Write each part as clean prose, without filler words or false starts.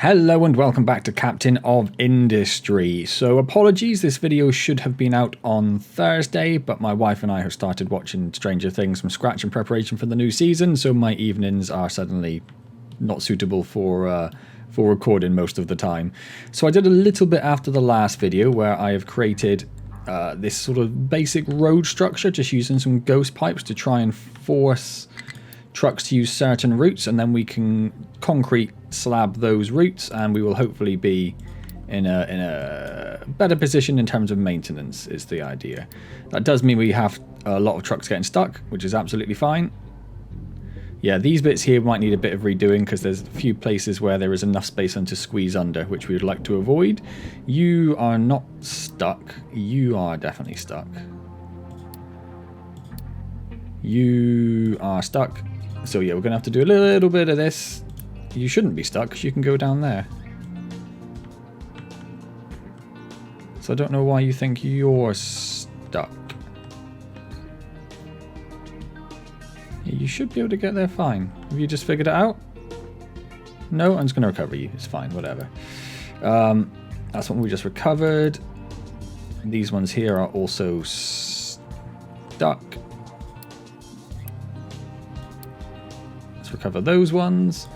Hello and welcome back to Captain of Industry. So apologies, this video should have been out on Thursday, but my wife and I have started watching Stranger Things from scratch in preparation for the new season, so my evenings are suddenly not suitable for recording most of the time. So I did a little bit after the last video where I have created this sort of basic road structure just using some ghost pipes to try and force trucks to use certain routes, and then we can concrete slab those routes and we will hopefully be in a better position in terms of maintenance is the idea. That does mean we have a lot of trucks getting stuck, which is absolutely fine. Yeah, these bits here might need a bit of redoing because there's a few places where there is enough space to squeeze under, which we would like to avoid. You are not stuck. You are definitely stuck. You are stuck. So yeah, we're going to have to do a little bit of this. You shouldn't be stuck because you can go down there. So I don't know why you think you're stuck. Yeah, you should be able to get there fine. Have you just figured it out? No, I'm just going to recover you. It's fine, whatever. That's what we just recovered. These ones here are also stuck. Let's recover those ones.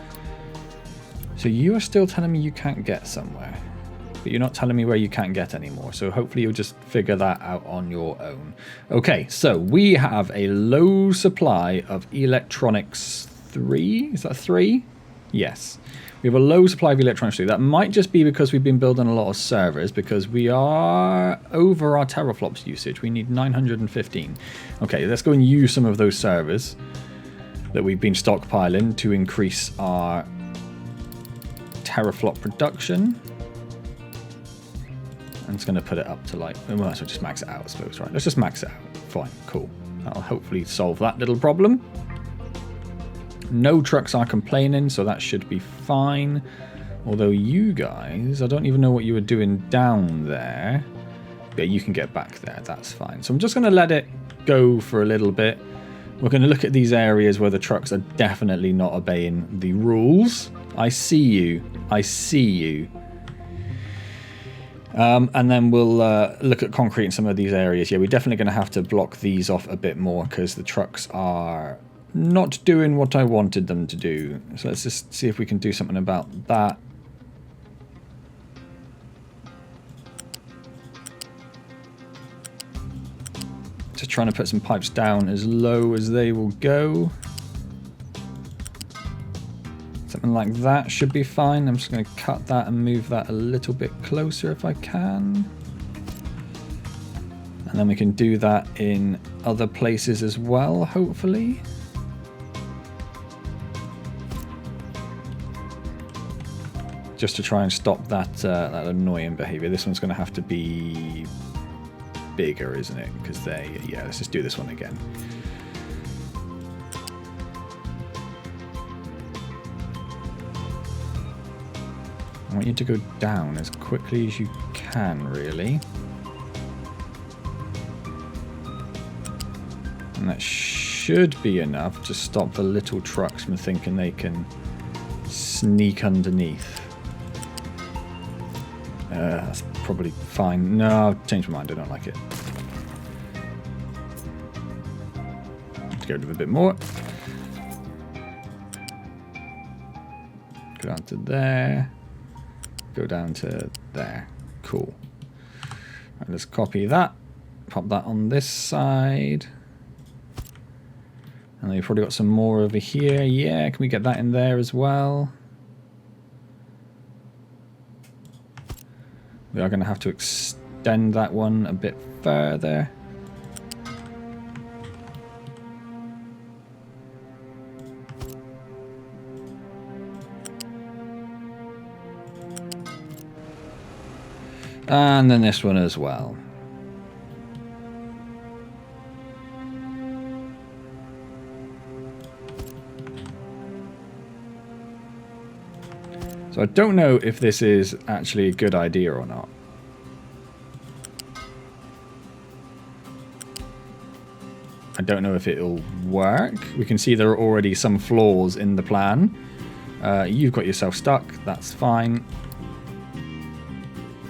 So you are still telling me you can't get somewhere, but you're not telling me where you can't get anymore. So hopefully you'll just figure that out on your own. Okay, so we have a low supply of electronics 3. Is that 3? Yes. We have a low supply of electronics 3. That might just be because we've been building a lot of servers, because we are over our teraflops usage. We need 915. Okay, let's go and use some of those servers that we've been stockpiling to increase our teraflop production. I'm just going to put it up to like, we might as well just max it out, I suppose, right? Let's just max it out. Fine, cool. That'll hopefully solve that little problem. No trucks are complaining, so that should be fine. Although you guys, I don't even know what you were doing down there. Yeah, you can get back there, that's fine. So I'm just going to let it go for a little bit. We're going to look at these areas where the trucks are definitely not obeying the rules. I see you. I see you. And then we'll look at concrete in some of these areas. Yeah, we're definitely going to have to block these off a bit more because the trucks are not doing what I wanted them to do. So let's just see if we can do something about that. Just trying to put some pipes down as low as they will go. Something like that should be fine. I'm just going to cut that and move that a little bit closer if I can. And then we can do that in other places as well, hopefully. Just to try and stop that, that annoying behavior. This one's going to have to be bigger, isn't it? Because yeah, let's just do this one again. I want you to go down as quickly as you can, really. And that should be enough to stop the little trucks from thinking they can sneak underneath. That's probably fine. No, I've changed my mind. I don't like it. Let's go to a bit more. Go down to there. Go down to there. Cool. Right, let's copy that. Pop that on this side. And then you've probably got some more over here. Yeah, can we get that in there as well? We are going to have to extend that one a bit further. And then this one as well. So I don't know if this is actually a good idea or not. I don't know if it'll work. We can see there are already some flaws in the plan. You've got yourself stuck. That's fine.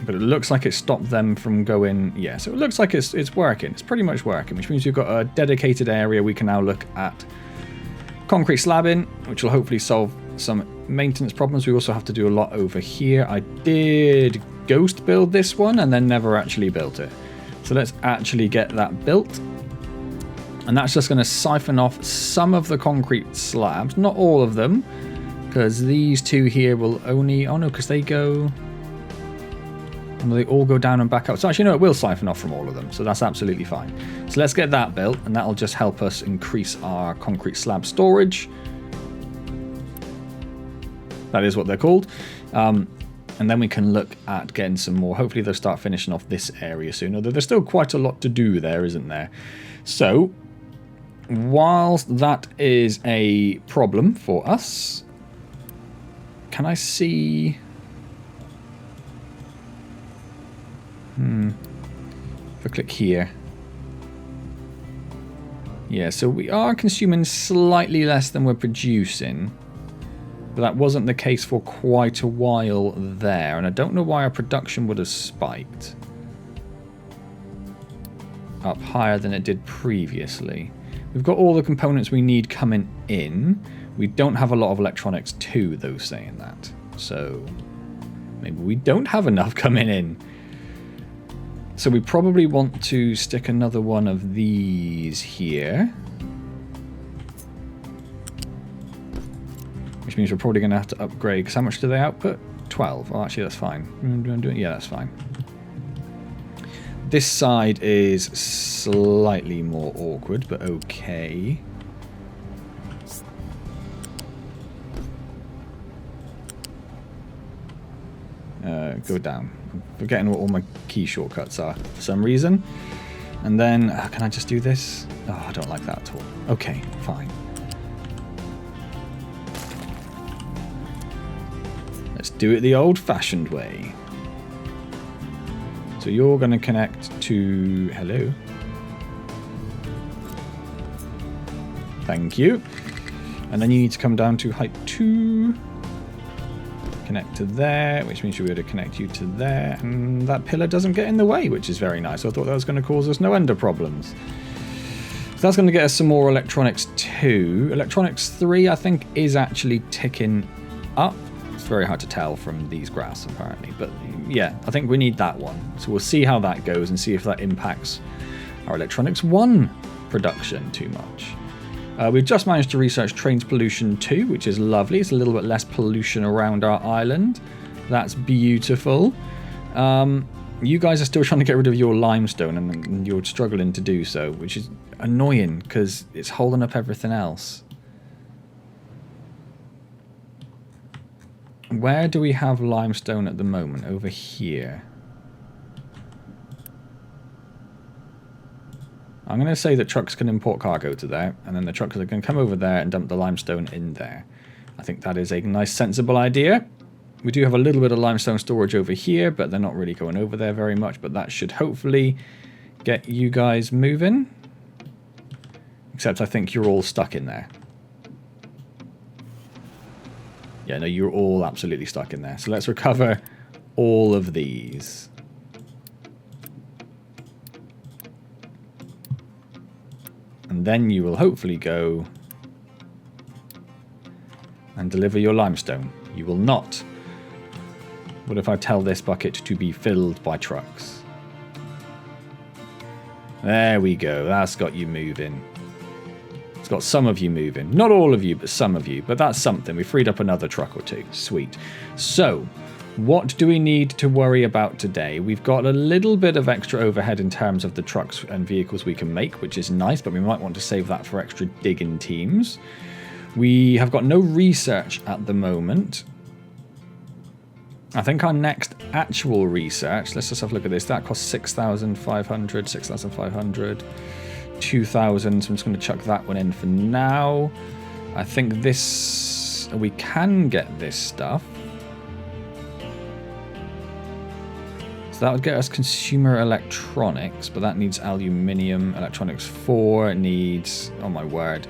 But it looks like it stopped them from going... Yeah, so it looks like it's working. It's pretty much working, which means we've got a dedicated area. We can now look at concrete slabbing, which will hopefully solve some maintenance problems. We also have to do a lot over here. I did ghost build this one and then never actually built it. So let's actually get that built. And that's just going to siphon off some of the concrete slabs. Not all of them, because these two here will only... Oh no, because they go... And they all go down and back up. So actually, no, it will siphon off from all of them. So that's absolutely fine. So let's get that built, and that'll just help us increase our concrete slab storage. That is what they're called. And then we can look at getting some more. Hopefully they'll start finishing off this area soon. Although there's still quite a lot to do there, isn't there? So, whilst that is a problem for us, can I see... If I click here. Yeah, so we are consuming slightly less than we're producing. But that wasn't the case for quite a while there. And I don't know why our production would have spiked up higher than it did previously. We've got all the components we need coming in. We don't have a lot of electronics too, though, saying that. So maybe we don't have enough coming in. So we probably want to stick another one of these here. Which means we're probably going to have to upgrade. Because how much do they output? 12. Oh, actually, that's fine. Yeah, that's fine. This side is slightly more awkward, but okay. Go down. I'm forgetting what all my key shortcuts are for some reason. And then, can I just do this? Oh, I don't like that at all. Okay, fine. Let's do it the old-fashioned way. So you're going to connect to... Hello. Thank you. And then you need to come down to height 2. Connect to there, which means you'll be able to connect you to there. And that pillar doesn't get in the way, which is very nice. I thought that was going to cause us no ender problems. So that's going to get us some more electronics too. Electronics 3, I think, is actually ticking up. It's very hard to tell from these graphs, apparently. But yeah, I think we need that one. So we'll see how that goes and see if that impacts our electronics 1 production too much. We've just managed to research trains pollution 2, which is lovely. It's a little bit less pollution around our island. That's beautiful. You guys are still trying to get rid of your limestone, and you're struggling to do so, which is annoying because it's holding up everything else. Where do we have limestone at the moment? Over here. I'm going to say that trucks can import cargo to there, and then the trucks are going to come over there and dump the limestone in there. I think that is a nice, sensible idea. We do have a little bit of limestone storage over here, but they're not really going over there very much, but that should hopefully get you guys moving. Except I think you're all stuck in there. Yeah, no, you're all absolutely stuck in there. So let's recover all of these. And then you will hopefully go and deliver your limestone. You will not. What if I tell this bucket to be filled by trucks? There we go. That's got you moving. It's got some of you moving. Not all of you, but some of you. But that's something. We freed up another truck or two. Sweet. So, what do we need to worry about today? We've got a little bit of extra overhead in terms of the trucks and vehicles we can make, which is nice, but we might want to save that for extra digging teams. We have got no research at the moment. I think our next actual research, let's just have a look at this. That costs 6,500, 6,500, 2,000. So I'm just going to chuck that one in for now. I think this, we can get this stuff. So that would get us consumer electronics, but that needs aluminium. Electronics 4 needs, oh my word,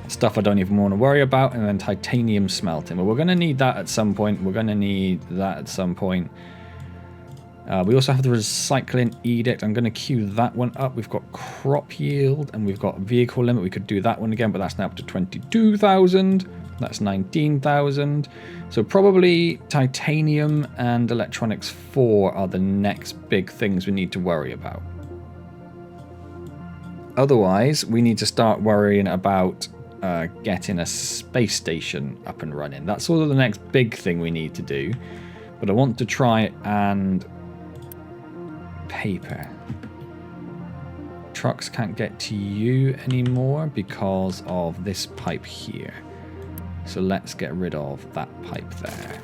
stuff I don't even want to worry about, and then titanium smelting. Well, we're going to need that at some point. We're going to need that at some point. We also have the recycling edict. I'm going to queue that one up. We've got crop yield and we've got vehicle limit. We could do that one again, but that's now up to 22,000. That's 19,000. So probably titanium and electronics 4 are the next big things we need to worry about. Otherwise, we need to start worrying about getting a space station up and running. That's sort of the next big thing we need to do. But I want to try and... paper. Trucks can't get to you anymore because of this pipe here. So let's get rid of that pipe there.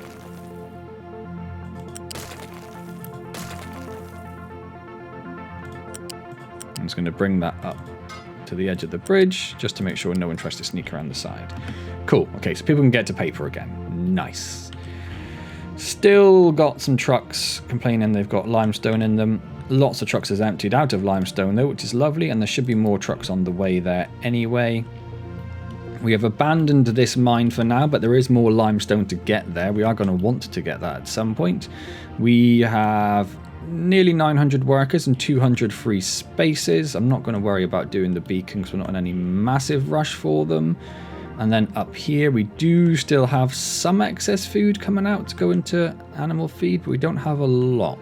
I'm just going to bring that up to the edge of the bridge just to make sure no one tries to sneak around the side. Cool. Okay, so people can get to paper again. Nice. Still got some trucks complaining they've got limestone in them. Lots of trucks is emptied out of limestone though, which is lovely, and there should be more trucks on the way there anyway. We have abandoned this mine for now, but there is more limestone to get there. We are going to want to get that at some point. We have nearly 900 workers and 200 free spaces. I'm not going to worry about doing the beacon because we're not in any massive rush for them. And then up here we do still have some excess food coming out to go into animal feed, but we don't have a lot.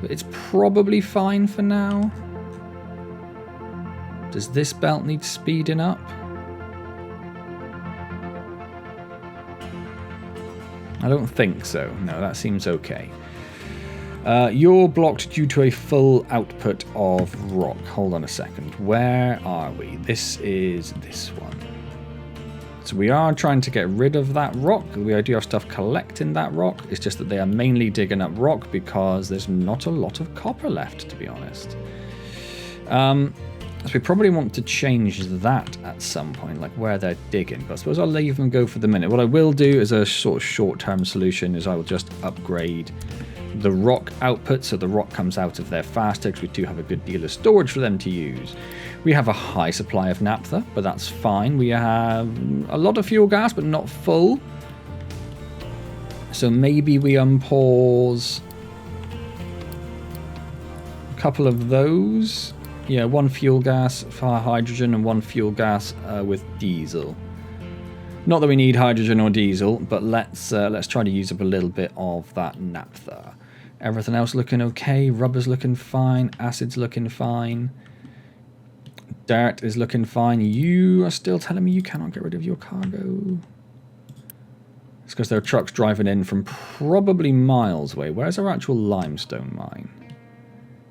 But it's probably fine for now. Does this belt need speeding up? I don't think so. No, that seems okay. You're blocked due to a full output of rock. Hold on a second. Where are we? This is this one. So we are trying to get rid of that rock. We do have stuff collecting that rock. It's just that they are mainly digging up rock because there's not a lot of copper left, to be honest. So we probably want to change that at some point, like where they're digging. But I suppose I'll leave them go for the minute. What I will do as a sort of short-term solution is I will just upgrade the rock output so the rock comes out of there faster, because we do have a good deal of storage for them to use. We have a high supply of naphtha, but that's fine. We have a lot of fuel gas, but not full. So maybe we unpause a couple of those. Yeah, one fuel gas for hydrogen and one fuel gas with diesel. Not that we need hydrogen or diesel, but let's try to use up a little bit of that naphtha. Everything else looking okay. Rubber's looking fine. Acid's looking fine. Dirt is looking fine. You are still telling me you cannot get rid of your cargo. It's because there are trucks driving in from probably miles away. Where's our actual limestone mine?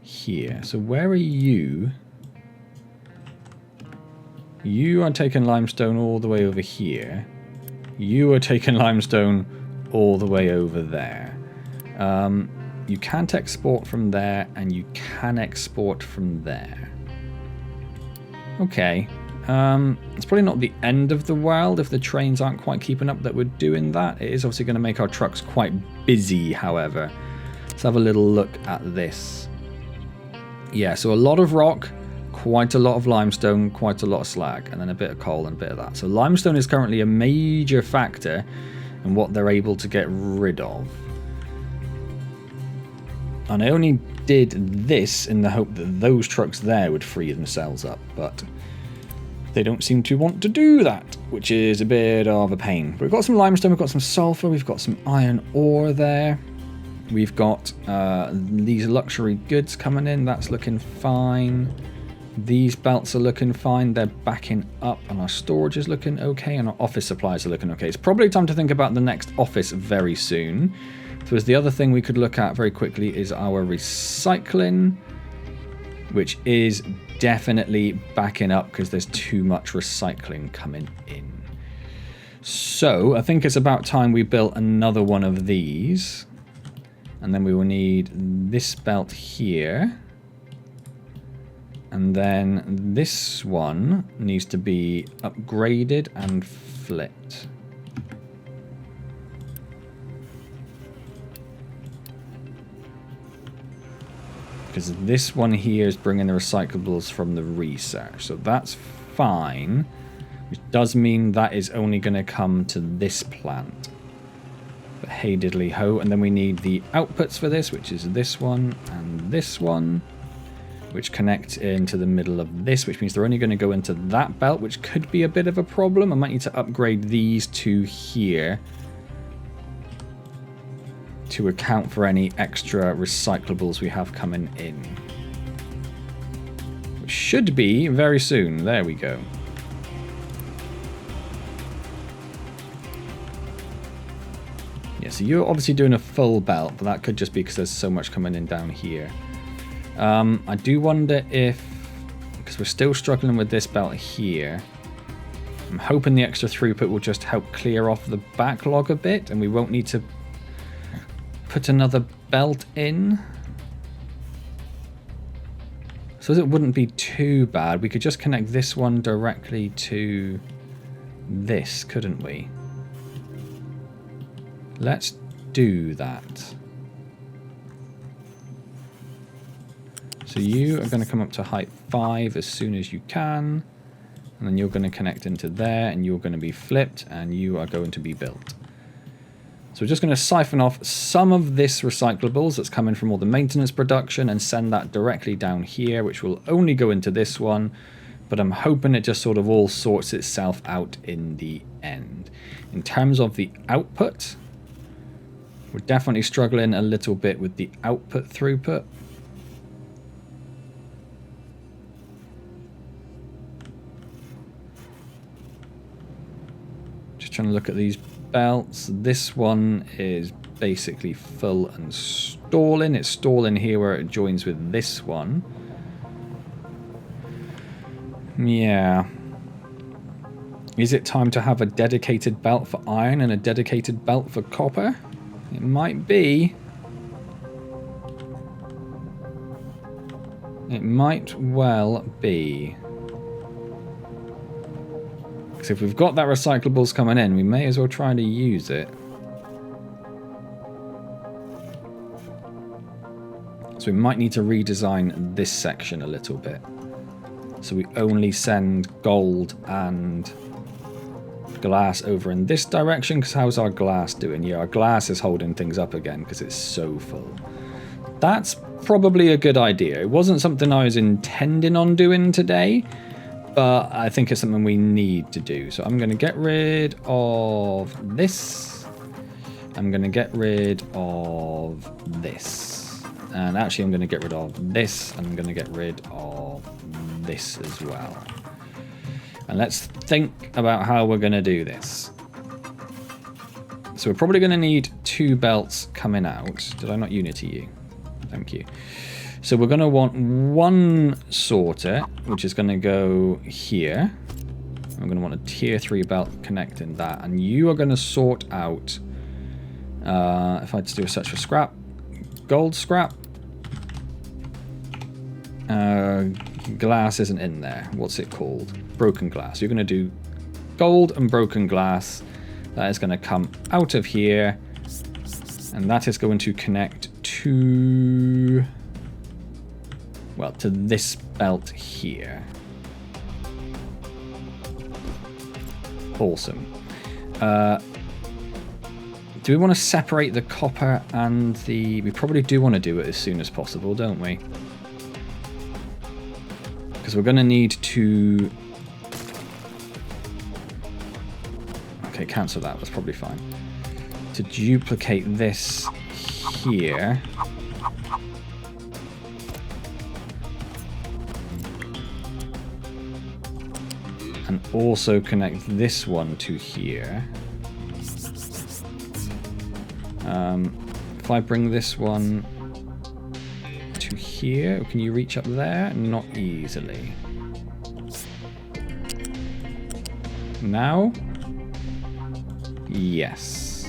Here. So where are you? You are taking limestone all the way over here. You are taking limestone all the way over there. You can't export from there, and you can export from there. Okay. It's probably not the end of the world if the trains aren't quite keeping up that we're doing that. It is obviously going to make our trucks quite busy, however. Let's have a little look at this. Yeah, so a lot of rock, quite a lot of limestone, quite a lot of slag, and then a bit of coal and a bit of that. So limestone is currently a major factor in what they're able to get rid of. And I only did this in the hope that those trucks there would free themselves up, but they don't seem to want to do that, which is a bit of a pain. But we've got some limestone, we've got some sulfur, we've got some iron ore there. We've got these luxury goods coming in. That's looking fine. These belts are looking fine. They're backing up, and our storage is looking okay, and our office supplies are looking okay. It's probably time to think about the next office very soon. So the other thing we could look at very quickly is our recycling, which is definitely backing up because there's too much recycling coming in. So I think it's about time we built another one of these. And then we will need this belt here. And then this one needs to be upgraded and flipped. Because this one here is bringing the recyclables from the research. So that's fine. which does mean that is only going to come to this plant. But hey diddly ho, and then we need the outputs for this, which is this one and this one, which connect into the middle of this, which means they're only going to go into that belt, which could be a bit of a problem. I might need to upgrade these two here to account for any extra recyclables we have coming in. Which should be very soon. There we go. Yeah, so you're obviously doing a full belt, but that could just be because there's so much coming in down here. I do wonder if, because we're still struggling with this belt here, I'm hoping the extra throughput will just help clear off the backlog a bit and we won't need to put another belt in. So it wouldn't be too bad. We could just connect this one directly to this, couldn't we? Let's do that. So you are going to come up to height 5 as soon as you can. And then you're going to connect into there and you're going to be flipped and you are going to be built. So we're just going to siphon off some of this recyclables that's coming from all the maintenance production and send that directly down here, which will only go into this one. But I'm hoping it just sort of all sorts itself out in the end. In terms of the output, we're definitely struggling a little bit with the output throughput. Just trying to look at these belts. This one is basically full and stalling. It's stalling here where it joins with this one. Yeah. Is it time to have a dedicated belt for iron and a dedicated belt for copper? It might be. It might well be. Because if we've got that recyclables coming in, we may as well try to use it. So we might need to redesign this section a little bit. So we only send gold and glass over in this direction. Because how's our glass doing? Yeah, our glass is holding things up again because it's so full. That's probably a good idea. It wasn't something I was intending on doing today, but I think it's something we need to do. So I'm going to get rid of this. I'm going to get rid of this. And actually I'm going to get rid of this. And I'm going to get rid of this as well. And let's think about how we're going to do this. So we're probably going to need 2 belts coming out. Did I not unity you? Thank you. So we're going to want 1 sorter, which is going to go here. We're going to want a tier 3 belt connecting that. And you are going to sort out, if I just do a search for scrap, gold scrap. Glass isn't in there. What's it called? Broken glass. You're going to do gold and broken glass. That is going to come out of here. And that is going to connect to, well, to this belt here. Awesome. Do we want to separate the copper and the... We probably do want to do it as soon as possible, don't we? Because we're going to need to... Okay, cancel that. That's probably fine. To duplicate this here. And also connect this one to here. If I bring this one to here, can you reach up there? Not easily. Now? Yes.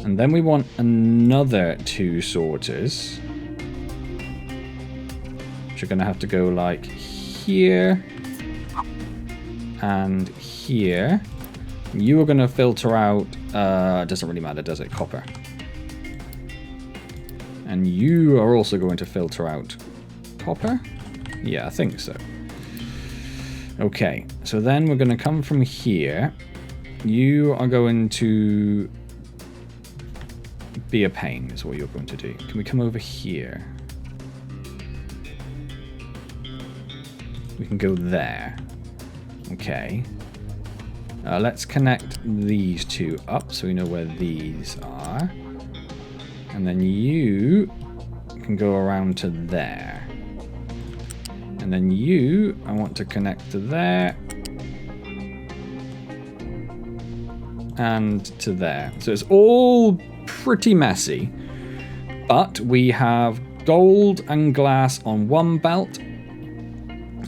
And then we want another 2 sorters, which are going to have to go like here and here. You are going to filter out, it doesn't really matter, does it? Copper. And you are also going to filter out copper? Yeah, I think so. Okay, so then we're going to come from here. You are going to be a pain, is what you're going to do. Can we come over here? We can go there. Okay. Let's connect these two up so we know where these are. And then you can go around to there. And then you, I want to connect to there. And to there. So it's all pretty messy. But we have gold and glass on one belt.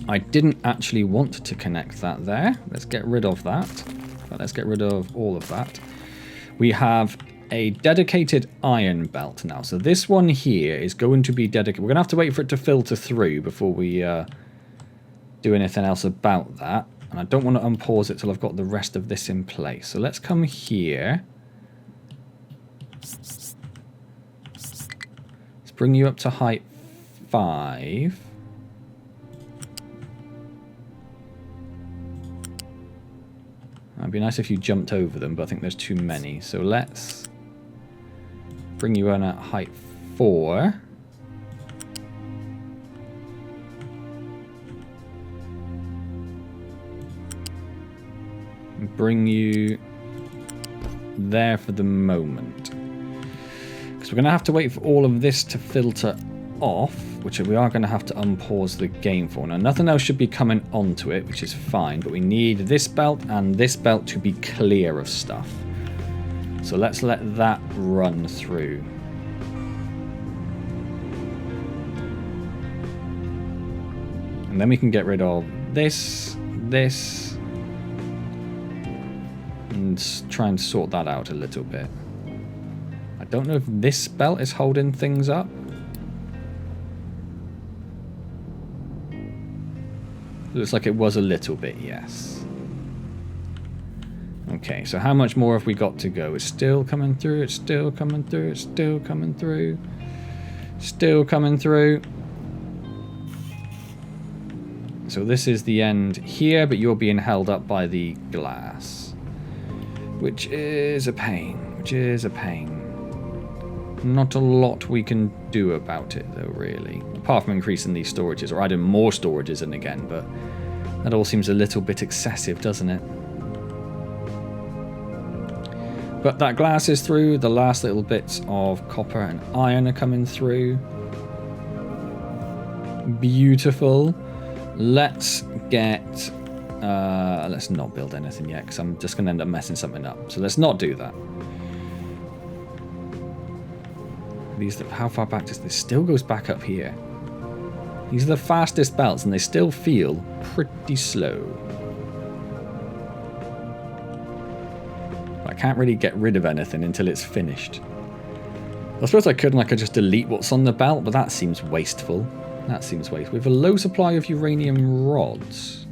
I didn't actually want to connect that there. Let's get rid of that. But let's get rid of all of that. We have a dedicated iron belt now. So this one here is going to be dedicated. We're going to have to wait for it to filter through before we do anything else about that. And I don't want to unpause it till I've got the rest of this in place. So let's come here. Let's bring you up to height 5. It'd be nice if you jumped over them, but I think there's too many. So let's bring you in at height 4. And bring you there for the moment. Because we're going to have to wait for all of this to filter off, which we are going to have to unpause the game for. Now, nothing else should be coming onto it, which is fine, but we need this belt and this belt to be clear of stuff. So let's let that run through. And then we can get rid of this, and try and sort that out a little bit. I don't know if this belt is holding things up. Looks like it was a little bit, yes. Okay, so how much more have we got to go? It's still coming through, it's still coming through, it's still coming through. Still coming through. So this is the end here, but you're being held up by the glass. Which is a pain, which is a pain. Not a lot we can do about it, though, really. Apart from increasing these storages, or adding more storages in again, but that all seems a little bit excessive, doesn't it? But that glass is through. The last little bits of copper and iron are coming through. Beautiful. Let's get... let's not build anything yet, because I'm just going to end up messing something up. So let's not do that. How far back does this? Still goes back up here. These are the fastest belts, and they still feel pretty slow. I can't really get rid of anything until it's finished. I suppose I could, and I could just delete what's on the belt, but that seems wasteful. That seems wasteful. We have a low supply of uranium rods,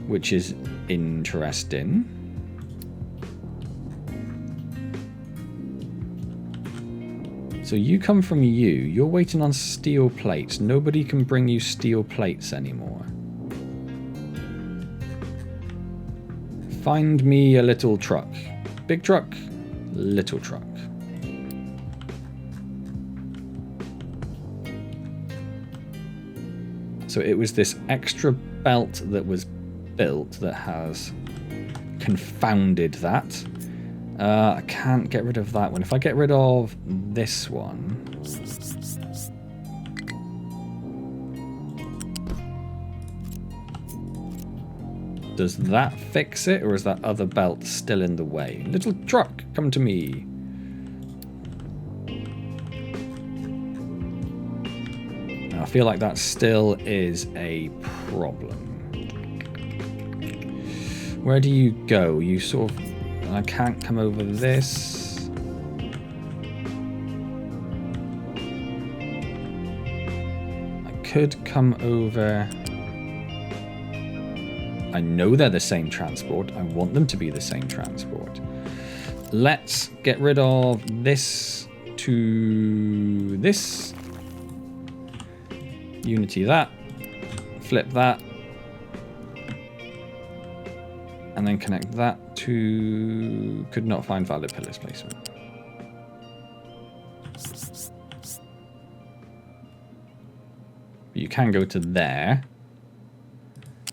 which is interesting. So you come from you. You're waiting on steel plates. Nobody can bring you steel plates anymore. Find me a little truck. Big truck, little truck. So it was this extra belt that was built that has confounded that. I can't get rid of that one. If I get rid of this one... Does that fix it, or is that other belt still in the way? Little truck, come to me. I feel like that still is a problem. Where do you go? You sort of... I can't come over this. I could come over... I know they're the same transport. I want them to be the same transport. Let's get rid of this to this. Unity that. Flip that. And then connect that to... Could not find valid pillars placement. You can go to there.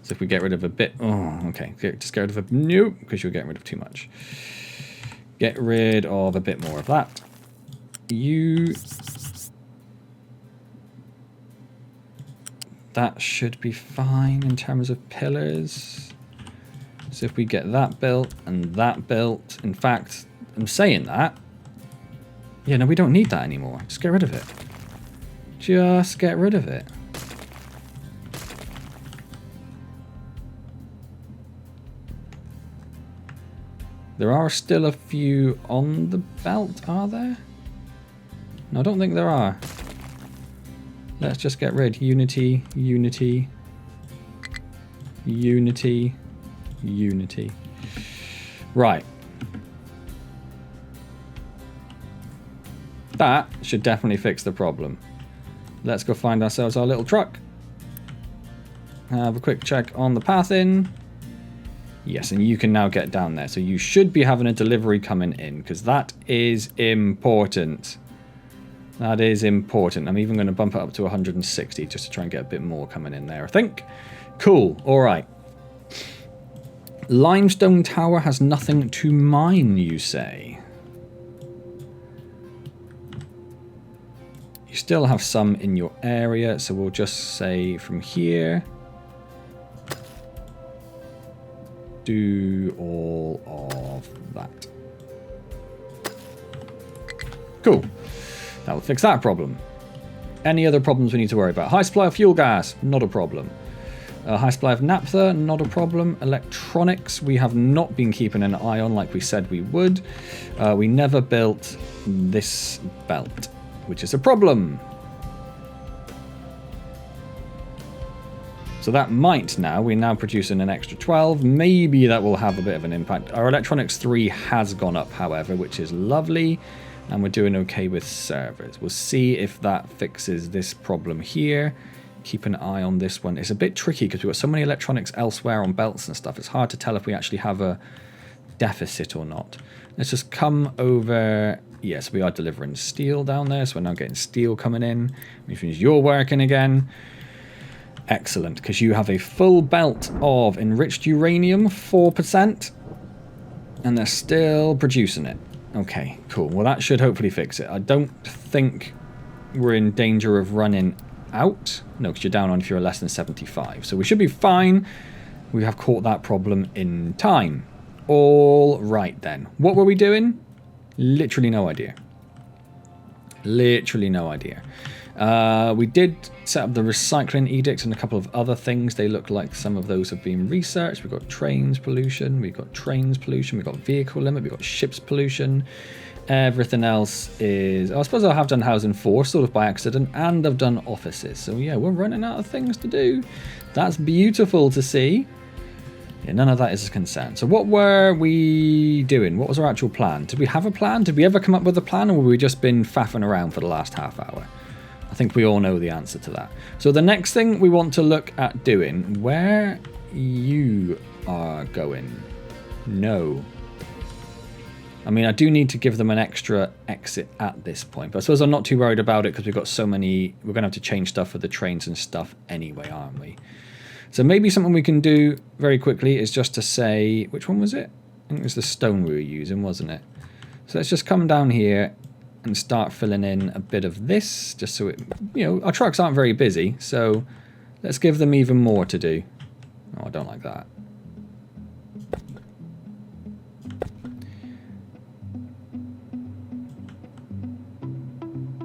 So if we get rid of a bit... Oh, okay. Just get rid of a... Nope, because you're getting rid of too much. Get rid of a bit more of that. That should be fine in terms of pillars. So if we get that built and that built... In fact, I'm saying that. Yeah, no, we don't need that anymore. Just get rid of it. Just get rid of it. There are still a few on the belt, are there? No, I don't think there are. Let's just get rid. Unity, unity, unity, unity. Right. That should definitely fix the problem. Let's go find ourselves our little truck. Have a quick check on the path in. Yes, and you can now get down there. So you should be having a delivery coming in, because that is important. That is important. I'm even going to bump it up to 160 just to try and get a bit more coming in there, I think. Cool. All right. Limestone tower has nothing to mine, you say? You still have some in your area, so we'll just say from here... Do all of that. Cool. That will fix that problem. Any other problems we need to worry about? High supply of fuel gas, not a problem. High supply of naphtha, not a problem. Electronics, we have not been keeping an eye on like we said we would. We never built this belt, which is a problem. So that might now, we're now producing an extra 12. Maybe that will have a bit of an impact. Our electronics 3 has gone up, however, which is lovely. And we're doing okay with servers. We'll see if that fixes this problem here. Keep an eye on this one. It's a bit tricky because we've got so many electronics elsewhere on belts and stuff. It's hard to tell if we actually have a deficit or not. Let's just come over. Yes, we are delivering steel down there. So we're now getting steel coming in, which means you're working again. Excellent, because you have a full belt of enriched uranium, 4%, and they're still producing it. Okay, cool. Well, that should hopefully fix it. I don't think we're in danger of running out. No, because you're down on if you're less than 75. So we should be fine. We have caught that problem in time. All right, then. What were we doing? Literally no idea. Literally no idea. We did set up the recycling edicts and a couple of other things. They look like some of those have been researched. We've got trains pollution, we've got trains pollution, we've got vehicle limit, we've got ships pollution. Everything else is... I suppose I have done housing 4, sort of by accident, and I've done offices. So yeah, we're running out of things to do. That's beautiful to see. Yeah, none of that is a concern. So what were we doing? What was our actual plan? Did we have a plan? Did we ever come up with a plan, or have we just been faffing around for the last half hour? I think we all know the answer to that. So the next thing we want to look at doing, where you are going. No. I mean, I do need to give them an extra exit at this point, but I suppose I'm not too worried about it because we've got so many, we're going to have to change stuff for the trains and stuff anyway, aren't we? So maybe something we can do very quickly is just to say, which one was it? I think it was the stone we were using, wasn't it? So let's just come down here and start filling in a bit of this, just so it, you know, our trucks aren't very busy, so let's give them even more to do. Oh, I don't like that.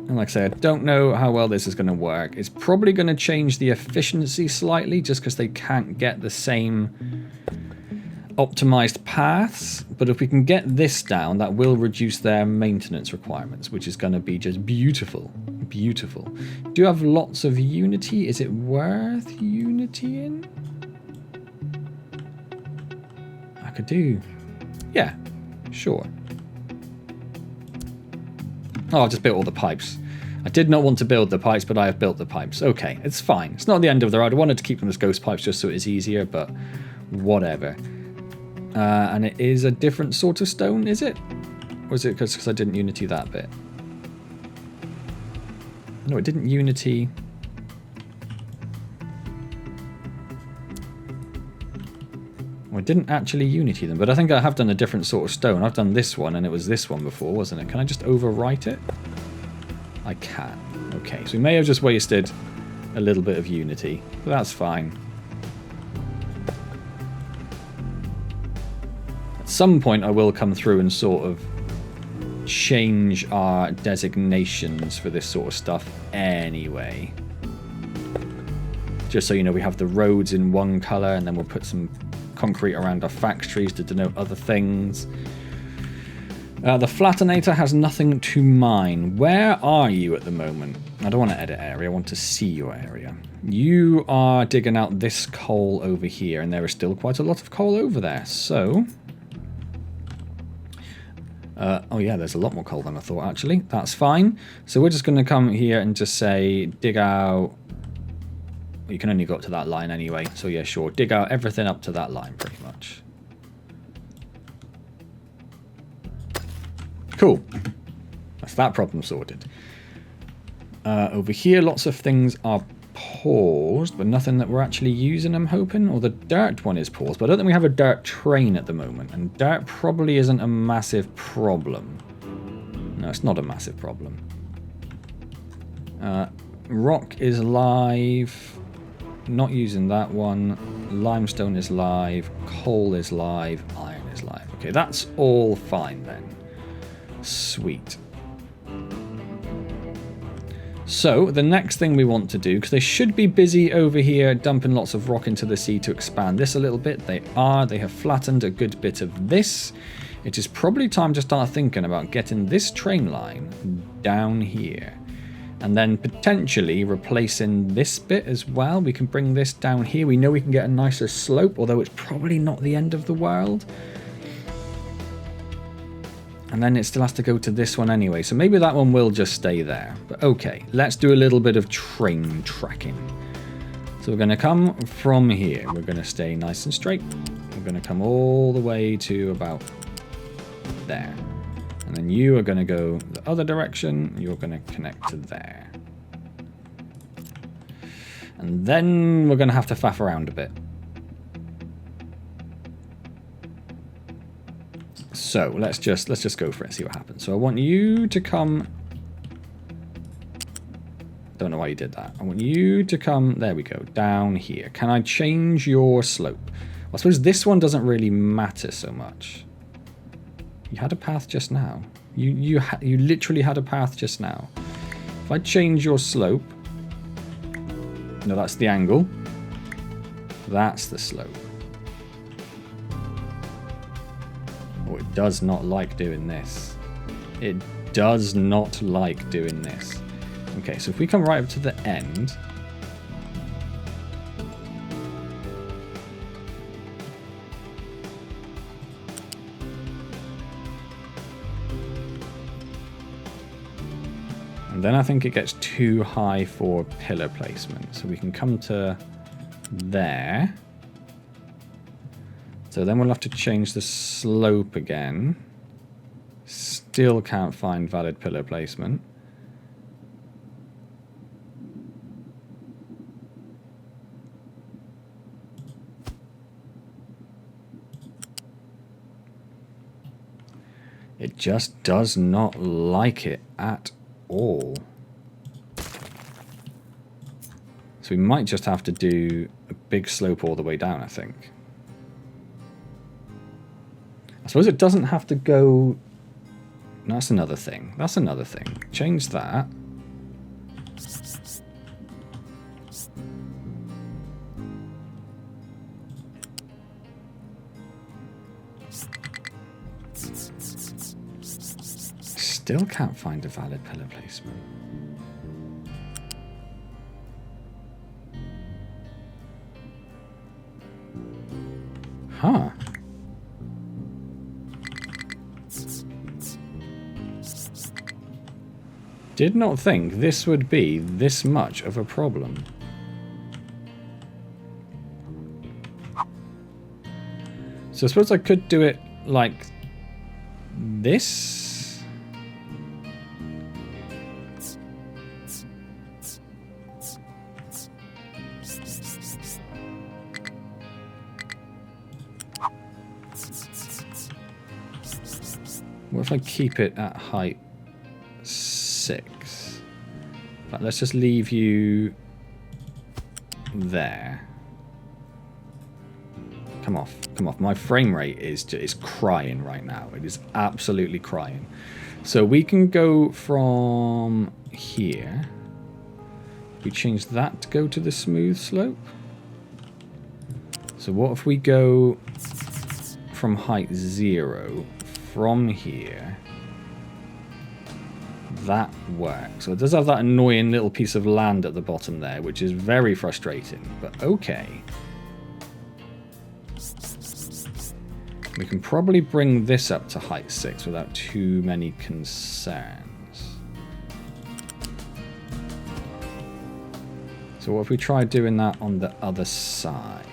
And like I say, I don't know how well this is going to work. It's probably going to change the efficiency slightly, just because they can't get the same optimized paths, but if we can get this down, that will reduce their maintenance requirements, which is going to be just beautiful. Beautiful. Do you have lots of Unity? Is it worth Unity in? I could do... yeah, sure. Oh, I've just built all the pipes. I did not want to build the pipes, but I have built the pipes. Okay, it's fine. It's not the end of the road. I wanted to keep them as ghost pipes just so it's easier, but whatever. And it is a different sort of stone, is it? Or is it because I didn't Unity that bit? No, it didn't Unity. Well, I didn't actually Unity them, but I think I have done a different sort of stone. I've done this one, and it was this one before, wasn't it? Can I just overwrite it? I can. Okay, so we may have just wasted a little bit of Unity, but that's fine. At some point I will come through and sort of change our designations for this sort of stuff anyway. Just so you know, we have the roads in one colour, and then we'll put some concrete around our factories to denote other things. The Flattenator has nothing to mine. Where are you at the moment? I don't want to edit area, I want to see your area. You are digging out this coal over here, and there is still quite a lot of coal over there, so... oh yeah, there's a lot more coal than I thought, actually. That's fine. So we're just going to come here and just say, dig out... Well, you can only go up to that line anyway, so yeah, sure. Dig out everything up to that line, pretty much. Cool. That's that problem sorted. Over here, lots of things are paused, but nothing that we're actually using, I'm hoping. Or the dirt one is paused, but I don't think we have a dirt train at the moment. And dirt probably isn't a massive problem. No, it's not a massive problem. Rock is live. Not using that one. Limestone is live. Coal is live. Iron is live. Okay, that's all fine then. Sweet. So the next thing we want to do, because they should be busy over here dumping lots of rock into the sea to expand this a little bit. They are. They have flattened a good bit of this. It is probably time to start thinking about getting this train line down here. And then potentially replacing this bit as well. We can bring this down here. We know we can get a nicer slope, although it's probably not the end of the world. And then it still has to go to this one anyway. So maybe that one will just stay there. But okay, let's do a little bit of train tracking. So we're going to come from here. We're going to stay nice and straight. We're going to come all the way to about there. And then you are going to go the other direction. You're going to connect to there. And then we're going to have to faff around a bit. So let's just go for it, see what happens. So I want you to come. Don't know why you did that. I want you to come. There we go. Down here. Can I change your slope? I suppose this one doesn't really matter so much. You had a path just now. You literally had a path just now. If I change your slope. No, that's the angle. That's the slope. Oh, it does not like doing this. It does not like doing this. Okay, so if we come right up to the end. And then I think it gets too high for pillar placement. So we can come to there. So then we'll have to change the slope again. Still can't find valid pillar placement. It just does not like it at all. So we might just have to do a big slope all the way down, I think. I suppose it doesn't have to go... No, that's another thing. That's another thing. Change that. Still can't find a valid pillar placement. Huh. Did not think this would be this much of a problem. So I suppose I could do it like this. What if I keep it at height 6? But let's just leave you there. Come off, come off. My frame rate is crying right now. It is absolutely crying. So we can go from here. We change that to go to the smooth slope. So what if we go from height 0 from here? That works. So it does have that annoying little piece of land at the bottom there, which is very frustrating, but okay. We can probably bring this up to height 6 without too many concerns. So what if we try doing that on the other side?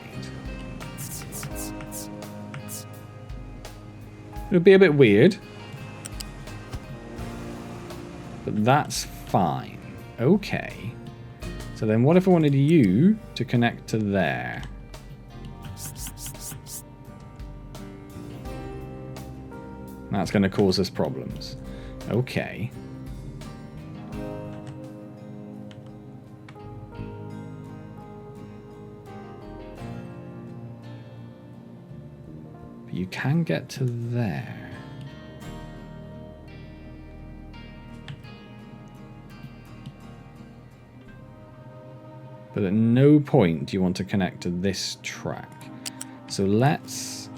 It'll be a bit weird, but that's fine. Okay. So then what if I wanted you to connect to there? That's going to cause us problems. Okay. But you can get to there. But at no point do you want to connect to this track. So let's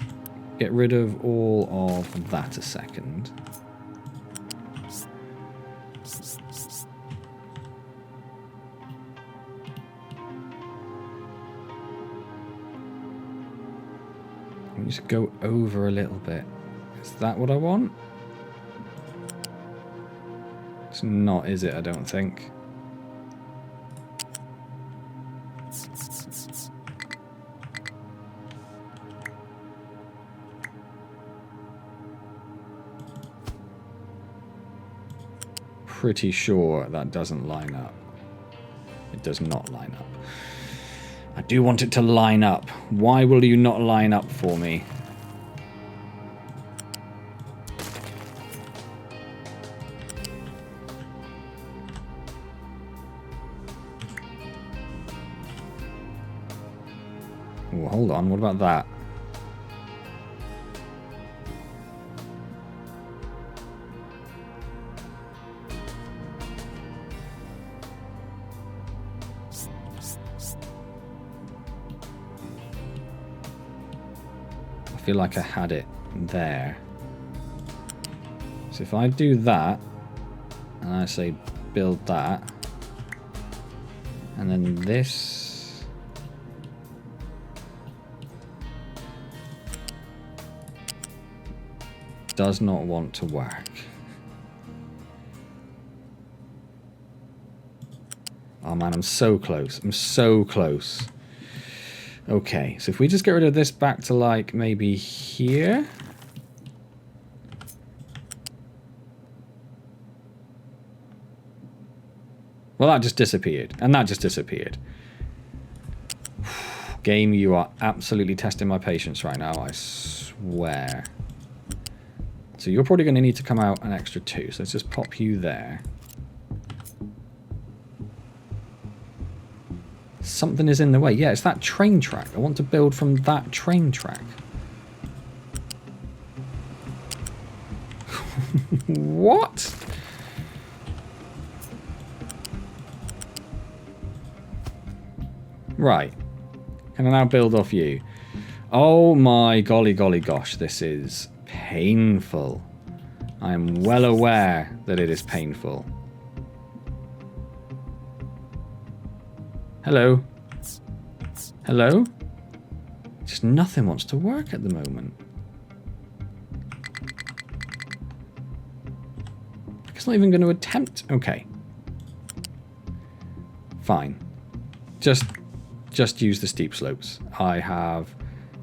get rid of all of that a second. Let me just go over a little bit. Is that what I want? It's not, is it? I don't think. Pretty sure that doesn't line up. It does not line up. I do want it to line up. Why will you not line up for me? Oh, hold on. What about that? I feel like I had it there. So if I do that, and I say build that, and then this, does not want to work. Oh man, I'm so close. I'm so close. Okay, so if we just get rid of this back to like maybe here. Well, that just disappeared. And that just disappeared. Game, you are absolutely testing my patience right now, I swear. So you're probably going to need to come out an extra 2. So let's just pop you there. Something is in the way. Yeah, it's that train track. I want to build from that train track. What? Right. Can I now build off you? Oh my golly golly gosh, this is painful. I am well aware that it is painful. Hello? Hello? Just nothing wants to work at the moment. It's not even going to attempt. Okay. Fine. Just use the steep slopes. I have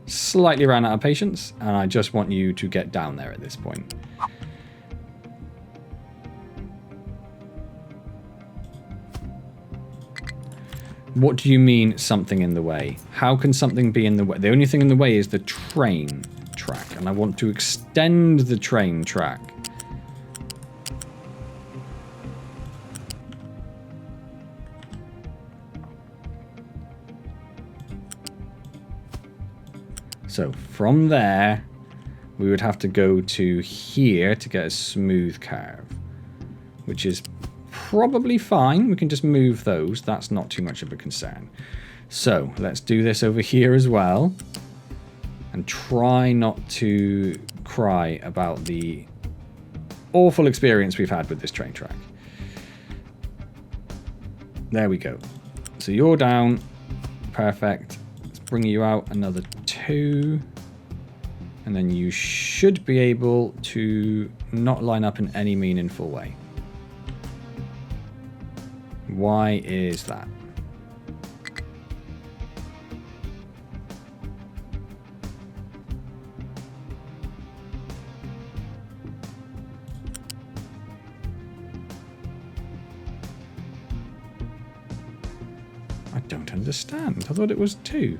slightly ran out of patience, and I just want you to get down there at this point. What do you mean, something in the way? How can something be in the way? The only thing in the way is the train track, and I want to extend the train track. So from there, we would have to go to here to get a smooth curve, which is probably fine. We can just move those. That's not too much of a concern. So let's do this over here as well. And try not to cry about the awful experience we've had with this train track. There we go. So you're down. Perfect. Let's bring you out another 2. And then you should be able to not line up in any meaningful way. Why is that? I don't understand. I thought it was 2.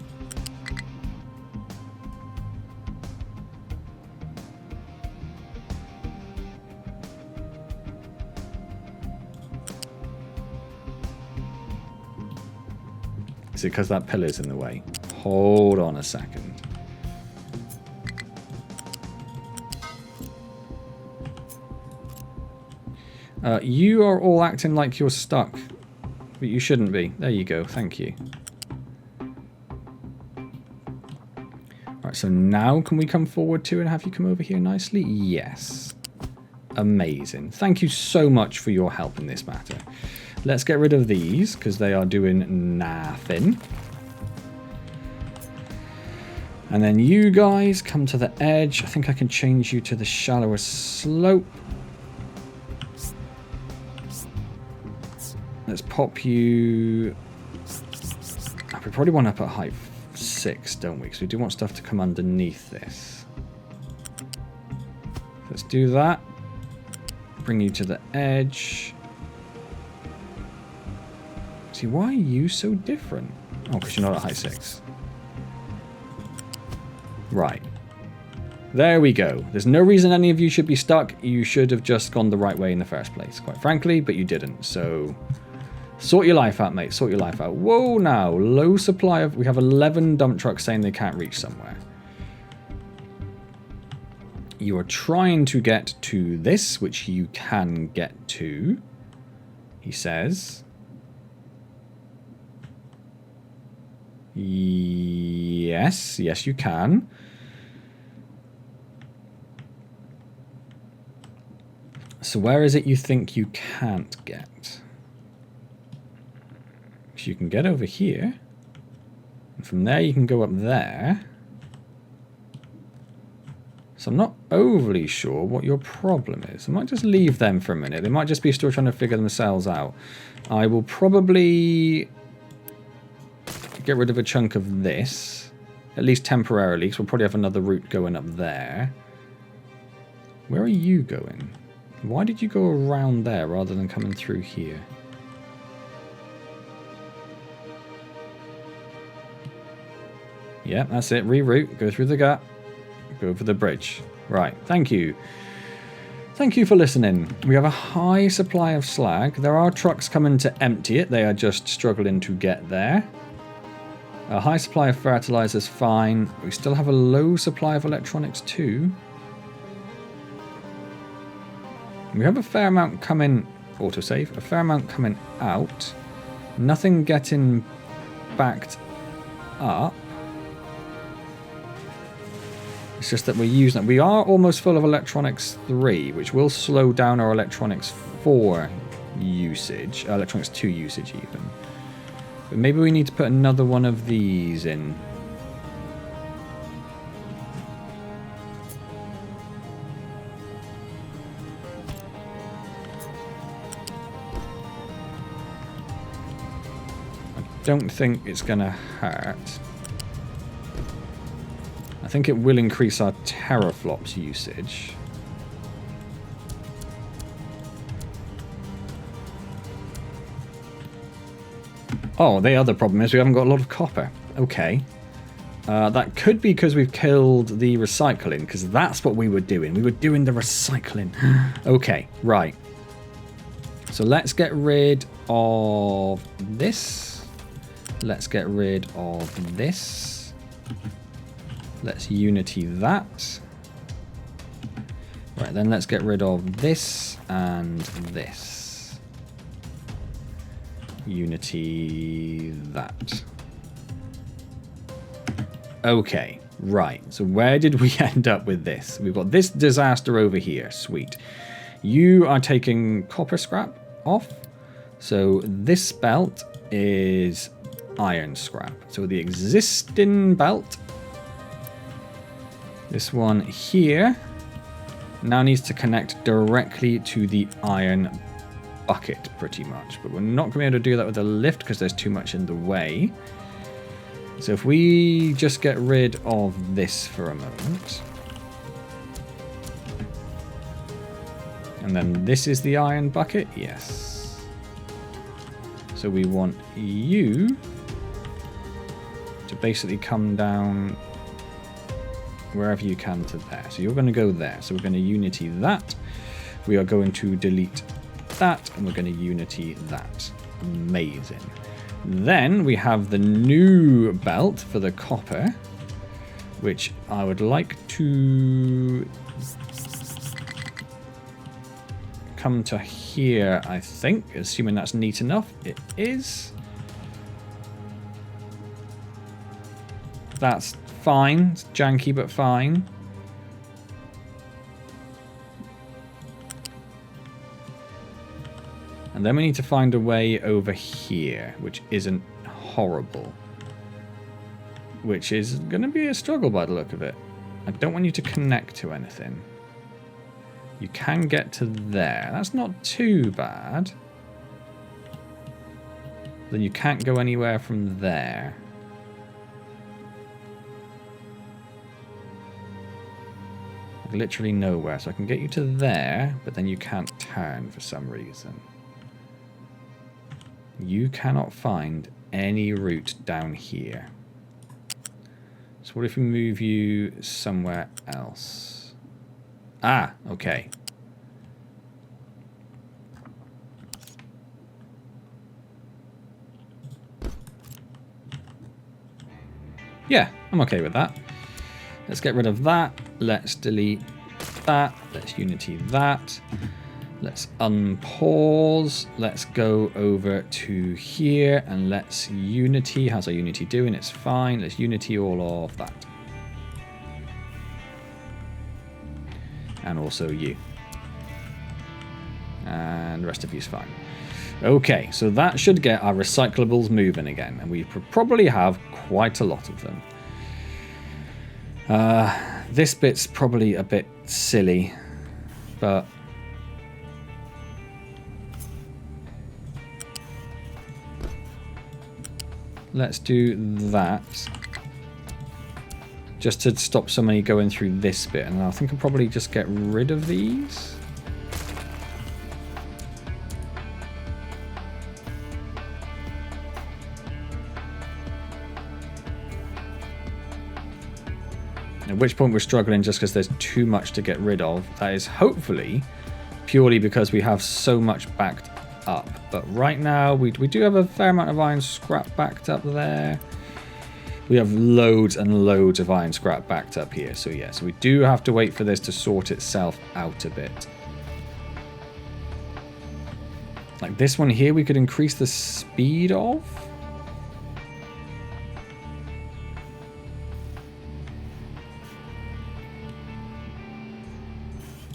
Is it because that pillar's in the way? Hold on a second. You are all acting like you're stuck. But you shouldn't be. There you go. Thank you. Alright, so now can we come forward too and have you come over here nicely? Yes. Amazing. Thank you so much for your help in this matter. Let's get rid of these because they are doing nothing. And then you guys come to the edge. I think I can change you to the shallower slope. Let's pop you... We probably want up at height 6, don't we? Because we do want stuff to come underneath this. Let's do that. Bring you to the edge. See, why are you so different? Oh, because you're not at height 6. Right. There we go. There's no reason any of you should be stuck. You should have just gone the right way in the first place, quite frankly, but you didn't. So, sort your life out, mate. Sort your life out. Whoa, now. Low supply of... We have 11 dump trucks saying they can't reach somewhere. You are trying to get to this, which you can get to, he says. Yes, yes you can. So where is it you think you can't get? So you can get over here. And from there you can go up there. So I'm not overly sure what your problem is. I might just leave them for a minute. They might just be still trying to figure themselves out. I will probably get rid of a chunk of this, at least temporarily, because we'll probably have another route going up there. Where are you going? Why did you go around there rather than coming through here? Yeah, that's it. Reroute. Go through the gap. Go over the bridge. Right. Thank you. Thank you for listening. We have a high supply of slag. There are trucks coming to empty it. They are just struggling to get there. A high supply of fertilizer is fine. We still have a low supply of electronics too. We have a fair amount coming... Autosave. A fair amount coming out. Nothing getting backed up. It's just that we're using it. We are almost full of electronics 3, which will slow down our electronics 4 usage. Electronics 2 usage even. But maybe we need to put another one of these in. I don't think it's going to hurt. I think it will increase our teraflops usage. Oh, the other problem is we haven't got a lot of copper. Okay. That could be because we've killed the recycling, because that's what we were doing. We were doing the recycling. Okay, right. So let's get rid of this. Let's get rid of this. Let's unity that. Right, then let's get rid of this and this. Unity that. Okay, right. So where did we end up with this? We've got this disaster over here. Sweet. You are taking copper scrap off. So this belt is iron scrap. So the existing belt, this one here, now needs to connect directly to the iron bucket pretty much. But we're not going to be able to do that with the lift because there's too much in the way. So if we just get rid of this for a moment. And then this is the iron bucket? Yes. So we want you to basically come down wherever you can to there. So you're going to go there. So we're going to unity that. We are going to delete that. And we're going to unity that. Amazing. Then we have the new belt for the copper, which I would like to come to here, I think, assuming that's neat enough. It is. That's fine. It's janky, but fine. And then we need to find a way over here, which isn't horrible. Which is going to be a struggle by the look of it. I don't want you to connect to anything. You can get to there. That's not too bad. Then you can't go anywhere from there. Like literally nowhere. So I can get you to there, but then you can't turn for some reason. You cannot find any route down here. So what if we move you somewhere else? Ah, okay. Yeah, I'm okay with that. Let's get rid of that. Let's delete that. Let's unity that. Let's unpause. Let's go over to here and let's unity. How's our unity doing? It's fine. Let's unity all of that. And also you. And the rest of you is fine. Okay, so that should get our recyclables moving again. And we probably have quite a lot of them. This bit's probably a bit silly, but let's do that just to stop somebody going through this bit, and I think I'll probably just get rid of these. At which point we're struggling just because there's too much to get rid of. That is hopefully purely because we have so much backed up. But right now we do have a fair amount of iron scrap backed up there. We have loads and loads of iron scrap backed up here. So yeah, so we do have to wait for this to sort itself out a bit. Like this one here we could increase the speed of.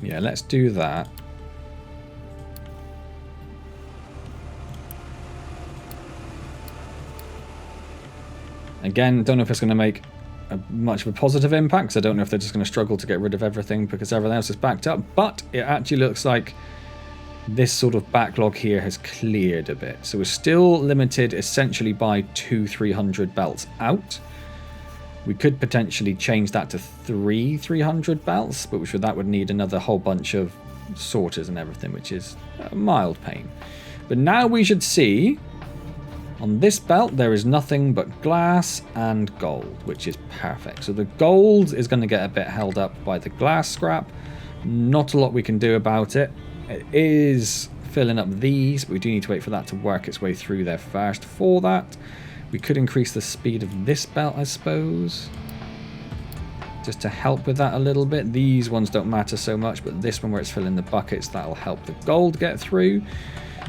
Yeah, let's do that. Again, don't know if it's going to make much of a positive impact, because I don't know if they're just going to struggle to get rid of everything because everything else is backed up, but it actually looks like this sort of backlog here has cleared a bit. So we're still limited essentially by 200-300 belts out. We could potentially change that to 300 belts, but that would need another whole bunch of sorters and everything, which is a mild pain. But now we should see, on this belt, there is nothing but glass and gold, which is perfect. So the gold is going to get a bit held up by the glass scrap. Not a lot we can do about it. It is filling up these, but we do need to wait for that to work its way through there first. For that, we could increase the speed of this belt, I suppose, just to help with that a little bit. These ones don't matter so much, but this one where it's filling the buckets, that'll help the gold get through.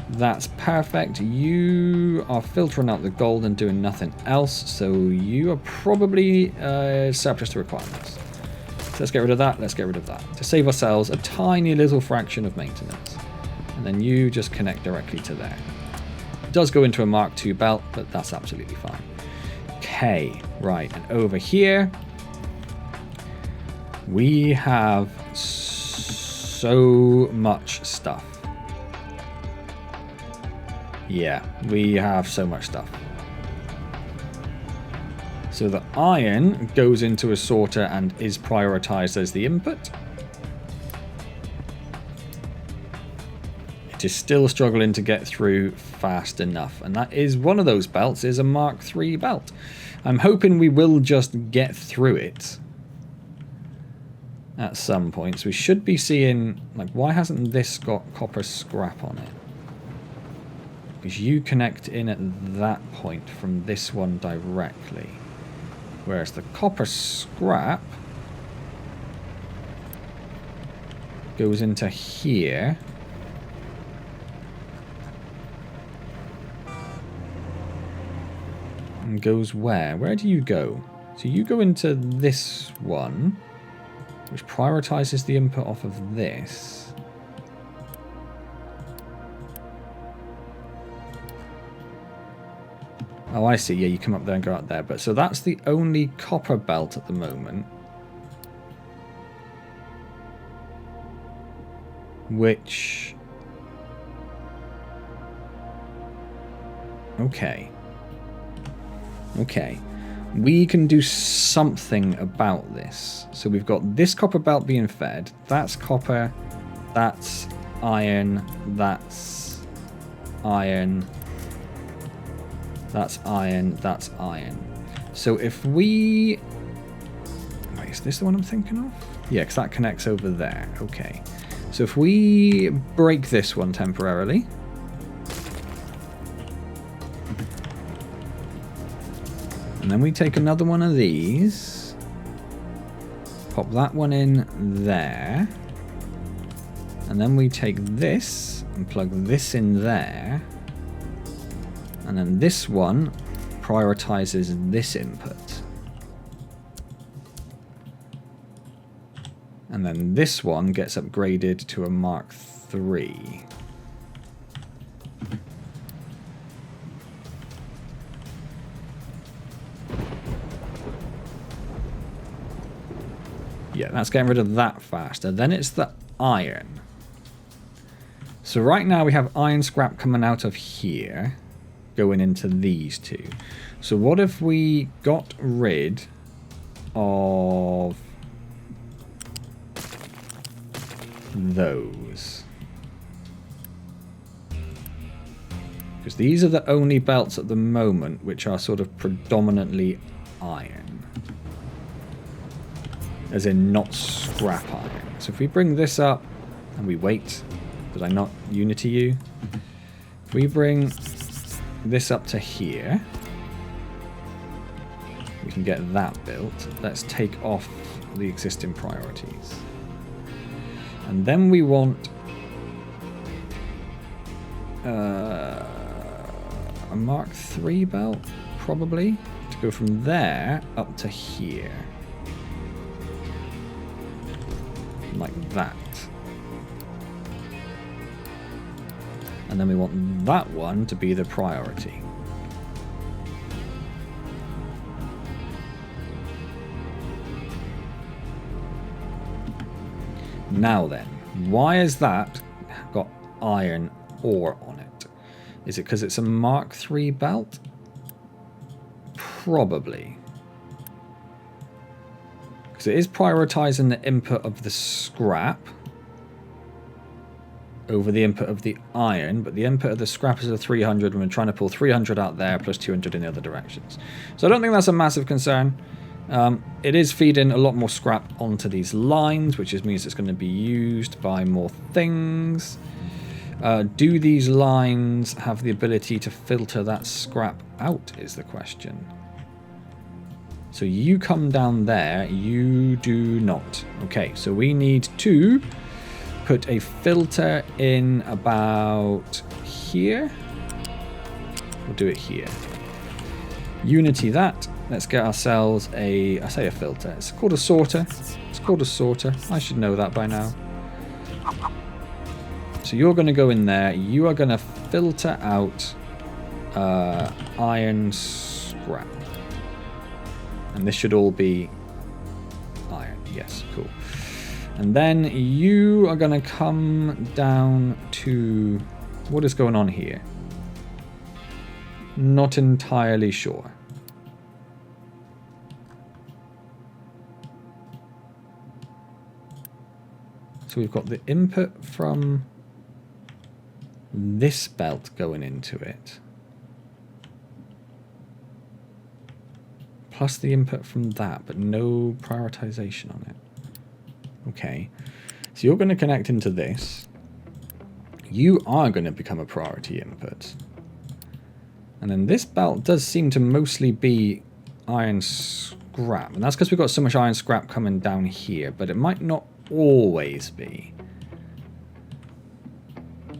That's perfect. You are filtering out the gold and doing nothing else, so you are probably surplus to requirements. So let's get rid of that, let's get rid of that, to save ourselves a tiny little fraction of maintenance. And then you just connect directly to there. It does go into a Mark II belt, but that's absolutely fine. Okay, right, and over here, we have so much stuff. Yeah, we have so much stuff. So the iron goes into a sorter and is prioritized as the input. It is still struggling to get through fast enough, and that is one of those belts, is a Mark III belt. I'm hoping we will just get through it at some points. We should be seeing, like, why hasn't this got copper scrap on it? Because you connect in at that point from this one directly. Whereas the copper scrap goes into here. And goes where? Where do you go? So you go into this one, which prioritizes the input off of this. Oh, I see. Yeah, you come up there and go out there. But so that's the only copper belt at the moment. Which... Okay. Okay. We can do something about this. So we've got this copper belt being fed. That's copper. That's iron. That's iron. That's iron, that's iron. So if we... Wait, is this the one I'm thinking of? Yeah, because that connects over there. Okay. So if we break this one temporarily... And then we take another one of these. Pop that one in there. And then we take this and plug this in there. And then this one prioritizes this input. And then this one gets upgraded to a Mark III. Yeah, that's getting rid of that faster. Then it's the iron. So right now we have iron scrap coming out of here, going into these two. So what if we got rid of those? Because these are the only belts at the moment which are sort of predominantly iron. As in not scrap iron. So if we bring this up and we wait, did I not unity you? If we bring this up to here, we can get that built. Let's take off the existing priorities. And then we want a Mark III belt, probably, to go from there up to here. Like that. And then we want that one to be the priority. Now then, why has that got iron ore on it? Is it because it's a Mark III belt? Probably. Because it is prioritizing the input of the scrap over the input of the iron, but the input of the scrap is a 300 and we're trying to pull 300 out there plus 200 in the other directions. So I don't think that's a massive concern. It is feeding a lot more scrap onto these lines, which means it's going to be used by more things. Do these lines have the ability to filter that scrap out is the question. So you come down there, you do not. Okay, so we need to put a filter in about here. We'll do it here. Unity that. Let's get ourselves I say a filter. It's called a sorter. It's called a sorter. I should know that by now. So you're going to go in there. You are going to filter out iron scrap. And this should all be iron. Yes, cool. And then you are going to come down to... What is going on here? Not entirely sure. So we've got the input from this belt going into it. Plus the input from that, but no prioritization on it. Okay. So you're going to connect into this. You are going to become a priority input. And then this belt does seem to mostly be iron scrap. And that's because we've got so much iron scrap coming down here. But it might not always be.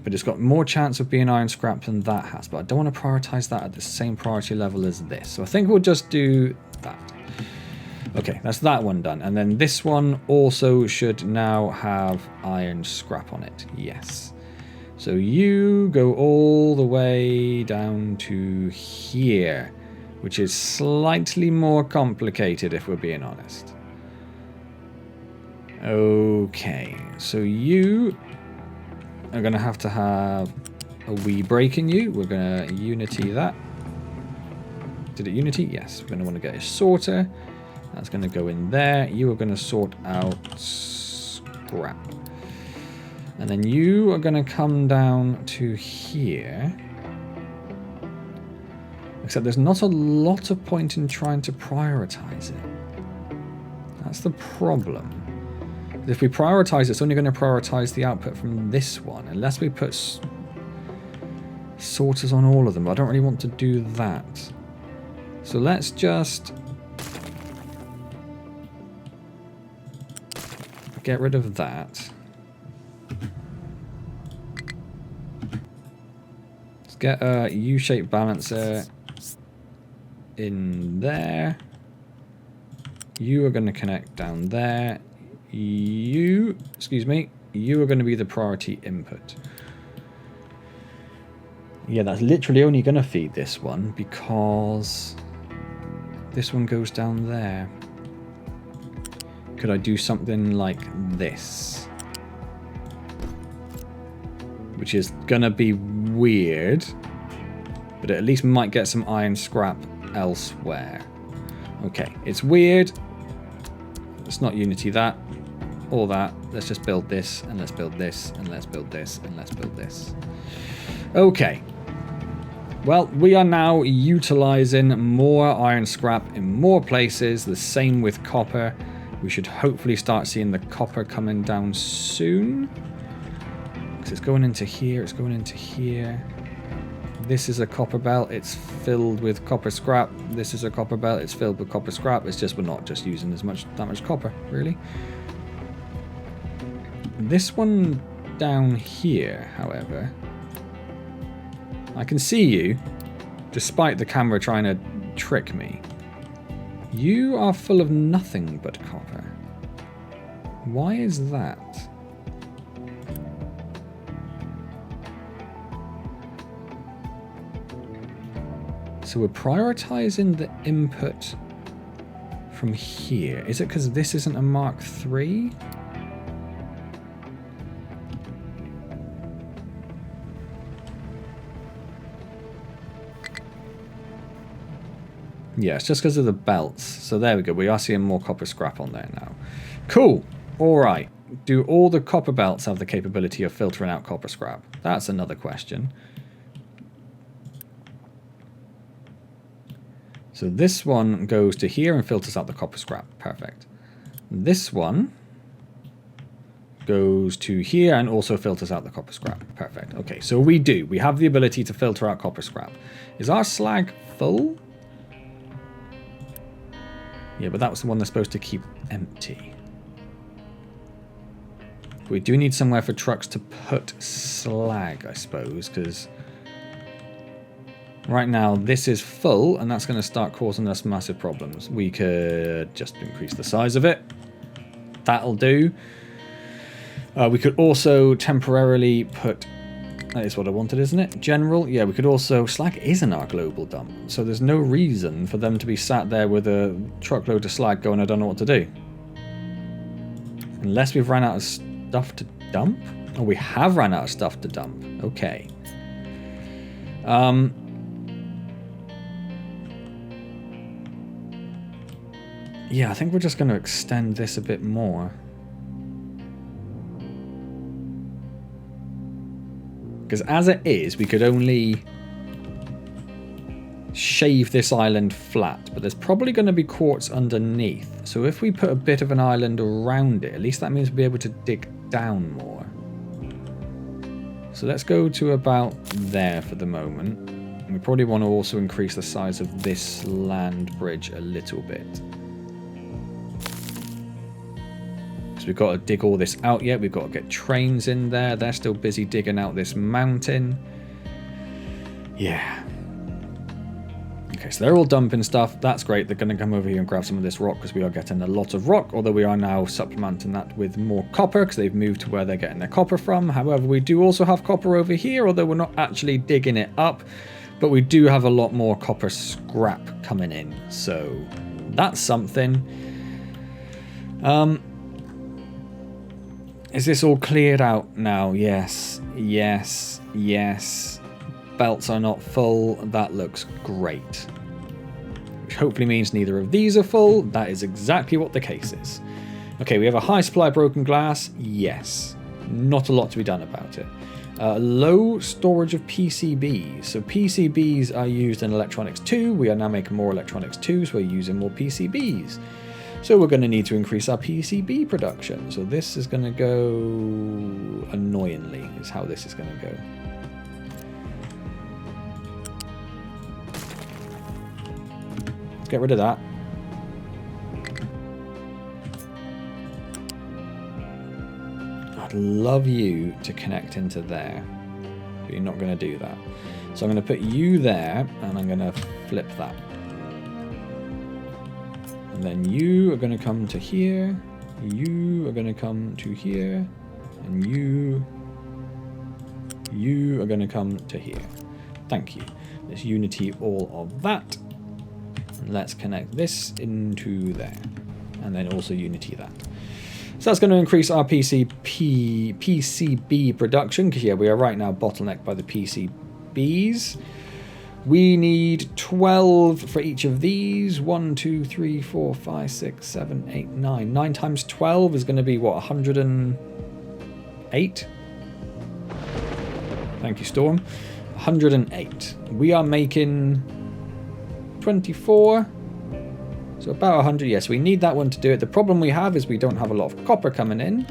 But it's got more chance of being iron scrap than that has. But I don't want to prioritize that at the same priority level as this. So I think we'll just do that. Okay, that's that one done. And then this one also should now have iron scrap on it. Yes. So you go all the way down to here, which is slightly more complicated if we're being honest. Okay, so you are going to have a wee break in you. We're going to unity that. Did it unity? Yes. We're going to want to get a sorter. That's going to go in there. You are going to sort out scrap. And then you are going to come down to here. Except there's not a lot of point in trying to prioritize it. That's the problem. If we prioritize, it's only going to prioritize the output from this one. Unless we put sorters on all of them. But I don't really want to do that. So let's just get rid of that. Let's get a U-shaped balancer in there. You are going to connect down there. You are going to be the priority input. Yeah, that's literally only going to feed this one because this one goes down there. Could I do something like this? Which is going to be weird, but it at least might get some iron scrap elsewhere. Okay, it's weird. Let's not unity that. All that. Let's just build this, and let's build this, and let's build this, and let's build this. Okay. Well, we are now utilizing more iron scrap in more places. The same with copper. We should hopefully start seeing the copper coming down soon. Because it's going into here, it's going into here. This is a copper belt, it's filled with copper scrap. This is a copper belt, it's filled with copper scrap. It's just we're not just using that much copper, really. This one down here, however, I can see you, despite the camera trying to trick me. You are full of nothing but copper. Why is that? So we're prioritizing the input from here. Is it because this isn't a Mark III? Yeah, it's just because of the belts. So there we go. We are seeing more copper scrap on there now. Cool. All right. Do all the copper belts have the capability of filtering out copper scrap? That's another question. So this one goes to here and filters out the copper scrap. Perfect. This one goes to here and also filters out the copper scrap. Perfect. Okay, so we do. We have the ability to filter out copper scrap. Is our slag full? Yeah, but that was the one they're supposed to keep empty. We do need somewhere for trucks to put slag, I suppose, because right now this is full and that's going to start causing us massive problems. We could just increase the size of it. That'll do. We could also temporarily put... That is what I wanted, isn't it? General. Yeah, we could also... Slag is in our global dump, so there's no reason for them to be sat there with a truckload of slag going, I don't know what to do. Unless we've run out of stuff to dump? Or we have run out of stuff to dump. Okay. Yeah, I think we're just going to extend this a bit more. Because as it is, we could only shave this island flat, but there's probably going to be quartz underneath. So if we put a bit of an island around it, at least that means we'll be able to dig down more. So let's go to about there for the moment. And we probably want to also increase the size of this land bridge a little bit. So we've got to dig all this out yet. We've got to get trains in there. They're still busy digging out this mountain. Yeah. Okay, so they're all dumping stuff. That's great. They're going to come over here and grab some of this rock because we are getting a lot of rock, although we are now supplementing that with more copper because they've moved to where they're getting their copper from. However, we do also have copper over here, although we're not actually digging it up, but we do have a lot more copper scrap coming in. So that's something. Is this all cleared out now? Yes, yes, yes. Belts are not full. That looks great. Which hopefully means neither of these are full. That is exactly what the case is. Okay, we have a high supply of broken glass. Yes. Not a lot to be done about it. Low storage of PCBs. So PCBs are used in electronics too. We are now making more electronics too, so we're using more PCBs. So we're going to need to increase our PCB production. So this is going to go annoyingly, is how this is going to go. Let's get rid of that. I'd love you to connect into there, but you're not going to do that. So I'm going to put you there, and I'm going to flip that. And then you are going to come to here, you are going to come to here, and you are going to come to here. Thank you. Let's unity all of that. And let's connect this into there. And then also unity that. So that's going to increase our PCB production, because yeah, we are right now bottlenecked by the PCBs. We need 12 for each of these. 1, 2, 3, 4, 5, 6, 7, 8, 9. 9 times 12 is going to be, what, 108? Thank you, Storm. 108. We are making 24. So about 100. Yes, we need that one to do it. The problem we have is we don't have a lot of copper coming in.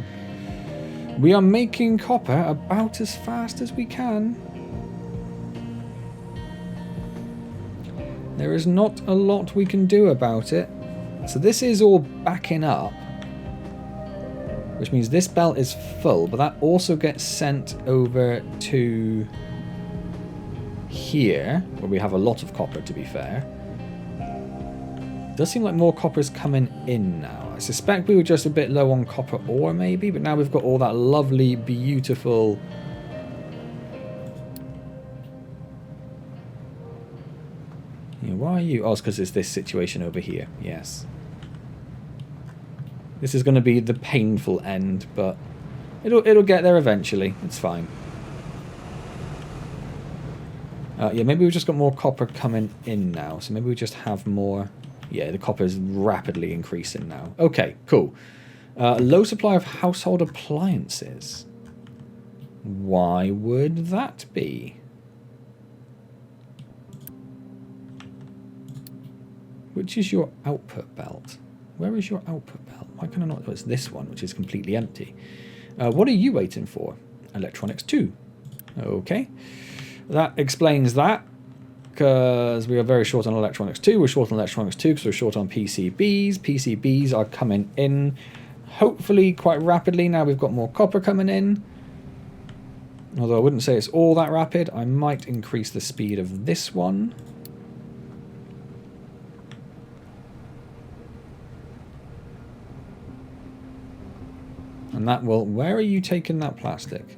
We are making copper about as fast as we can. There is not a lot we can do about it. So this is all backing up, which means this belt is full, but that also gets sent over to here, where we have a lot of copper, to be fair. It does seem like more copper is coming in now. I suspect we were just a bit low on copper ore, maybe, but now we've got all that lovely, beautiful... Why are you? Oh, it's because it's this situation over here. Yes. This is going to be the painful end, but it'll get there eventually. It's fine. Yeah, maybe we've just got more copper coming in now. So maybe we just have more... Yeah, the copper is rapidly increasing now. Okay, cool. Low supply of household appliances. Why would that be? Which is your output belt? Where is your output belt? Why can I not... Oh, it's this one, which is completely empty. What are you waiting for? Electronics 2. Okay. That explains that. Because we are very short on electronics 2. We're short on electronics 2 because we're short on PCBs. PCBs are coming in, hopefully, quite rapidly. Now we've got more copper coming in. Although I wouldn't say it's all that rapid. I might increase the speed of this one. And that will... Where are you taking that plastic?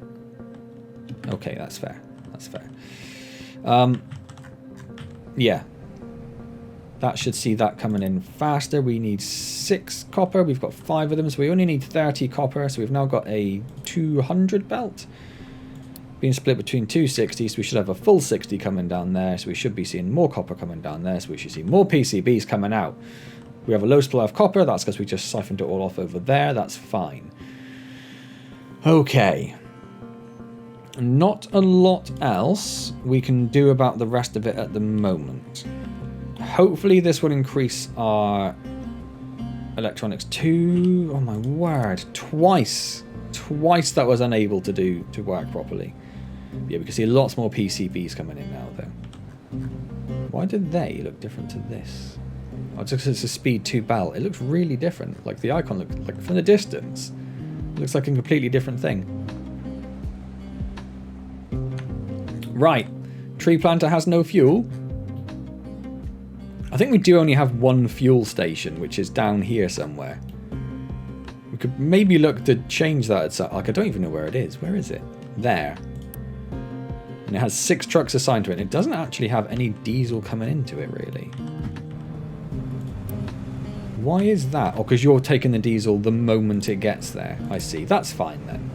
Okay, that's fair. That's fair. Yeah. That should see that coming in faster. We need 6 copper. We've got 5 of them, so we only need 30 copper. So we've now got a 200 belt. Being split between 260, so we should have a full 60 coming down there. So we should be seeing more copper coming down there. So we should see more PCBs coming out. We have a low supply of copper. That's because we just siphoned it all off over there. That's fine. Okay. Not a lot else we can do about the rest of it at the moment. Hopefully this will increase our electronics 2. Oh my word. Twice that was unable to work properly. Yeah, we can see lots more PCBs coming in now though. Why did they look different to this? Oh, it's because it's a speed 2 belt. It looks really different. Like the icon looks like from the distance. It looks like a completely different thing. Right. Tree planter has no fuel. I think we do only have one fuel station, which is down here somewhere. We could maybe look to change that. Like, I don't even know where it is. Where is it? There. And it has 6 trucks assigned to it. And it doesn't actually have any diesel coming into it, really. Why is that? Oh, because you're taking the diesel the moment it gets there. I see. That's fine then.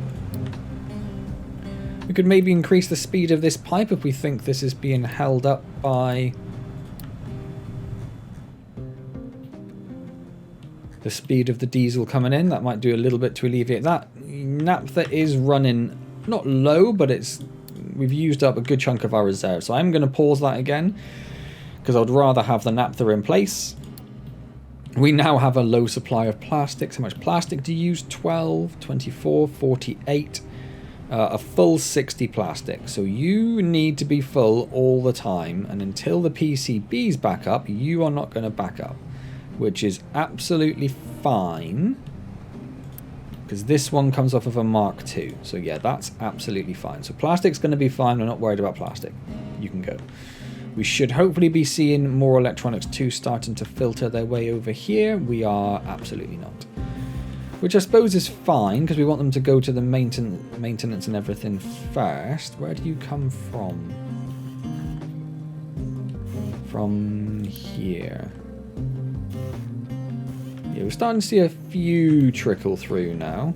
We could maybe increase the speed of this pipe if we think this is being held up by the speed of the diesel coming in. That might do a little bit to alleviate that. Naphtha is running not low, but we've used up a good chunk of our reserve. So I'm going to pause that again because I'd rather have the naphtha in place. We now have a low supply of plastics. How much plastic do you use? 12, 24, 48. A full 60 plastic. So you need to be full all the time. And until the PCB's back up, you are not going to back up. Which is absolutely fine. Because this one comes off of a Mark II. So yeah, that's absolutely fine. So plastic's going to be fine. We're not worried about plastic. You can go. We should hopefully be seeing more electronics 2 starting to filter their way over here. We are absolutely not. Which I suppose is fine, because we want them to go to the maintenance and everything first. Where do you come from? From here. Yeah, we're starting to see a few trickle through now.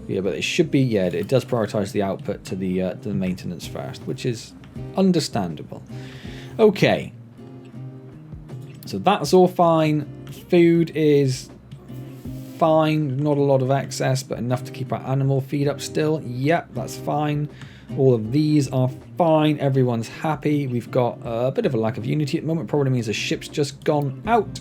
Yeah, but it should be, yeah, it does prioritise the output to the maintenance first, which is understandable. Okay. So that's all fine. Food is fine. Not a lot of excess, but enough to keep our animal feed up still. Yep, that's fine. All of these are fine. Everyone's happy. We've got a bit of a lack of unity at the moment. Probably means the ship's just gone out.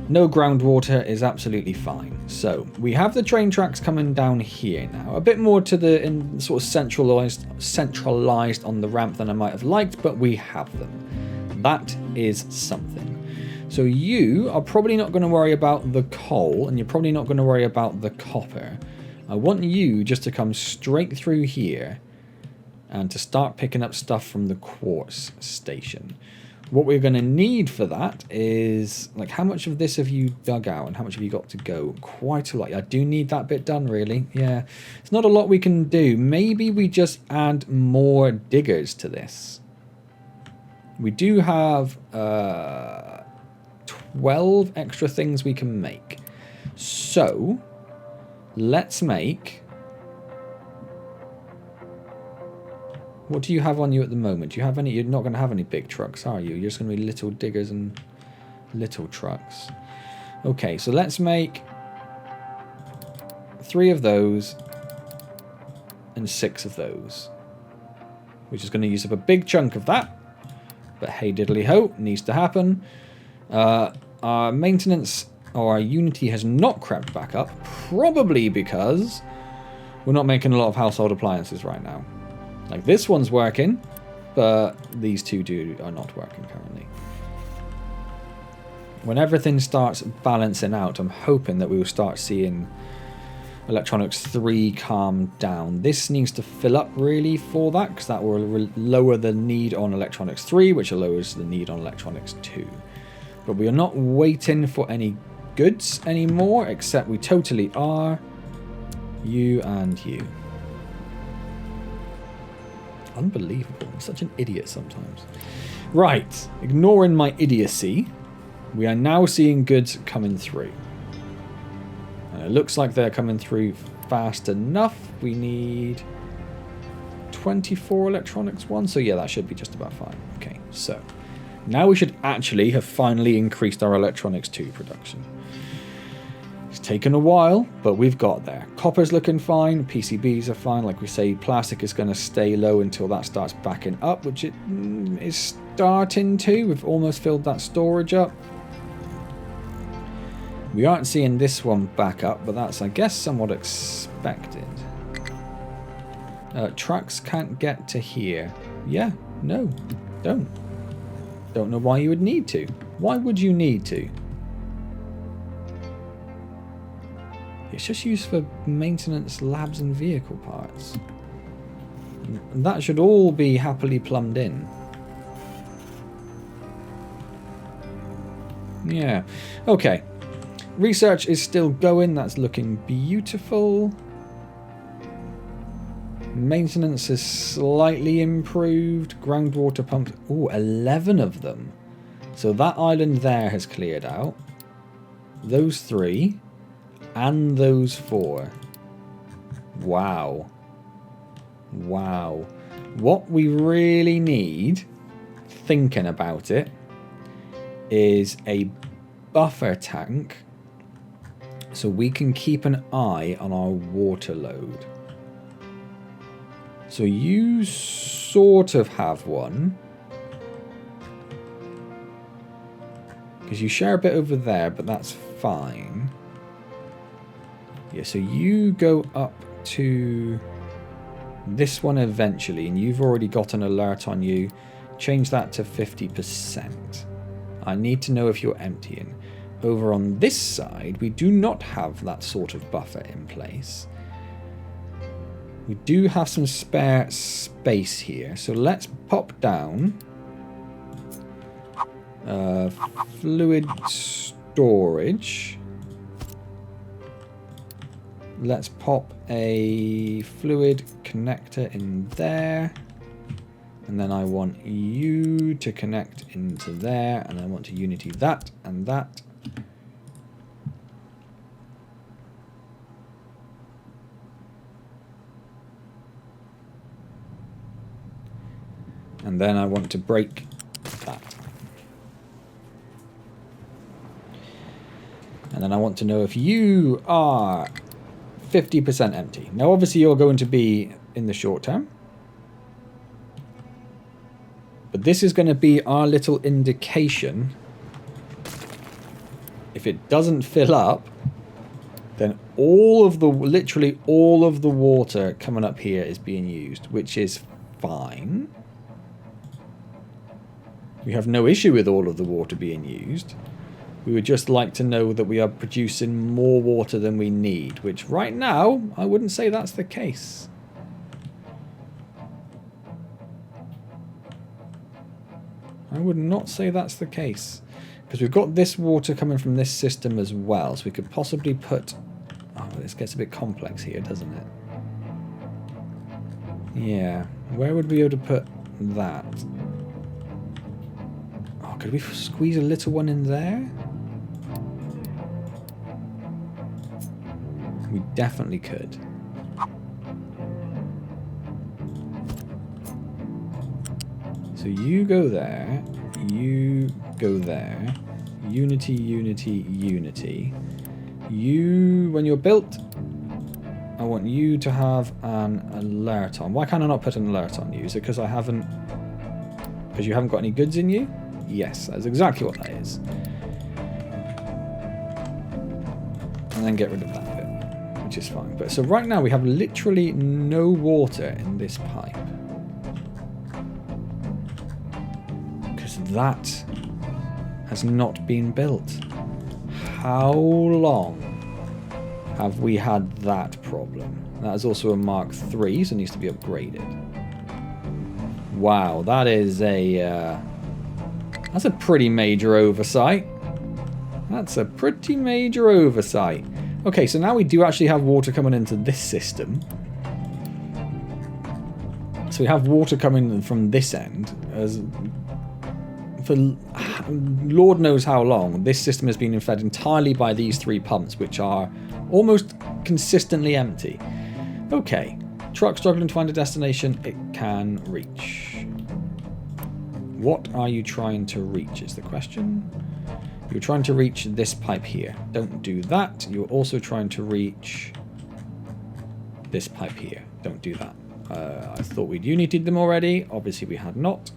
No groundwater is absolutely fine. So we have the train tracks coming down here now. A bit more to the sort of centralized on the ramp than I might have liked, but we have them. That is something. So you are probably not going to worry about the coal, and you're probably not going to worry about the copper. I want you just to come straight through here and to start picking up stuff from the quartz station. What we're going to need for that is, like, how much of this have you dug out and how much have you got to go? Quite a lot. I do need that bit done, really. Yeah, it's not a lot we can do. Maybe we just add more diggers to this. We do have 12 extra things we can make. So, let's make What do you have on you at the moment? Do you have any? You're not going to have any big trucks, are you? You're just going to be little diggers and little trucks. Okay, so let's make 3 of those and 6 of those, which is going to use up a big chunk of that. But hey diddly ho, needs to happen. Our maintenance or our Unity has not crept back up, probably because we're not making a lot of household appliances right now. Like this one's working, but these two are not working currently. When everything starts balancing out, I'm hoping that we will start seeing Electronics 3 calm down. This needs to fill up really for that, because that will lower the need on Electronics 3, which lowers the need on Electronics 2. But we are not waiting for any goods anymore, except we totally are. You and you. Unbelievable. I'm such an idiot sometimes. Right. Ignoring my idiocy, we are now seeing goods coming through. And it looks like they're coming through fast enough. We need 24 electronics one. So yeah, that should be just about fine. Okay, so now we should actually have finally increased our electronics 2 production. It's taken a while, but we've got there. Copper's looking fine, PCBs are fine. Like we say, plastic is going to stay low until that starts backing up, which it is starting to. We've almost filled that storage up. We aren't seeing this one back up, but that's, I guess, somewhat expected. Trucks can't get to here. Yeah, no, don't. Don't know why you would need to. Why would you need to? It's just used for maintenance, labs, and vehicle parts. And that should all be happily plumbed in. Yeah. Okay. Research is still going. That's looking beautiful. Maintenance is slightly improved. Groundwater pumps. Oh, 11 of them. So that island there has cleared out. Those 3. And those 4. Wow. Wow. What we really need, thinking about it, is a buffer tank so we can keep an eye on our water load. So you sort of have one, because you share a bit over there, but that's fine. Yeah, so you go up to this one eventually, and you've already got an alert on you. Change that to 50%. I need to know if you're emptying. Over on this side, we do not have that sort of buffer in place. We do have some spare space here, so let's pop down fluid storage. Let's pop a fluid connector in there. And then I want you to connect into there. And I want to Unity that and that. And then I want to break that. And then I want to know if you are 50% empty. Now, obviously, you're going to be in the short term. But this is going to be our little indication. If it doesn't fill up, then all of the, literally all of the water coming up here is being used, which is fine. We have no issue with all of the water being used. We would just like to know that we are producing more water than we need, which right now, I wouldn't say that's the case. I would not say that's the case. Because we've got this water coming from this system as well, so we could possibly put... Oh, this gets a bit complex here, doesn't it? Yeah. Where would we be able to put that? Oh, could we squeeze a little one in there? We definitely could. So you go there, you go there, unity, unity, unity. You, when you're built, I want you to have an alert on. Why can't I not put an alert on you? Is it because I haven't... Because you haven't got any goods in you? Yes, that's exactly what that is. And then get rid of that bit, which is fine. But so right now we have literally no water in this pipe. Because that has not been built. How long have we had that problem? That is also a Mark III, so it needs to be upgraded. Wow, that is a... that's a pretty major oversight. That's a pretty major oversight. Okay, so now we do actually have water coming into this system. So we have water coming from this end. As for Lord knows how long, this system has been fed entirely by these 3 pumps, which are almost consistently empty. Okay, truck struggling to find a destination it can reach. What are you trying to reach is the question. You're trying to reach this pipe here. Don't do that. You're also trying to reach this pipe here. Don't do that. I thought we'd unitied them already. Obviously we had not.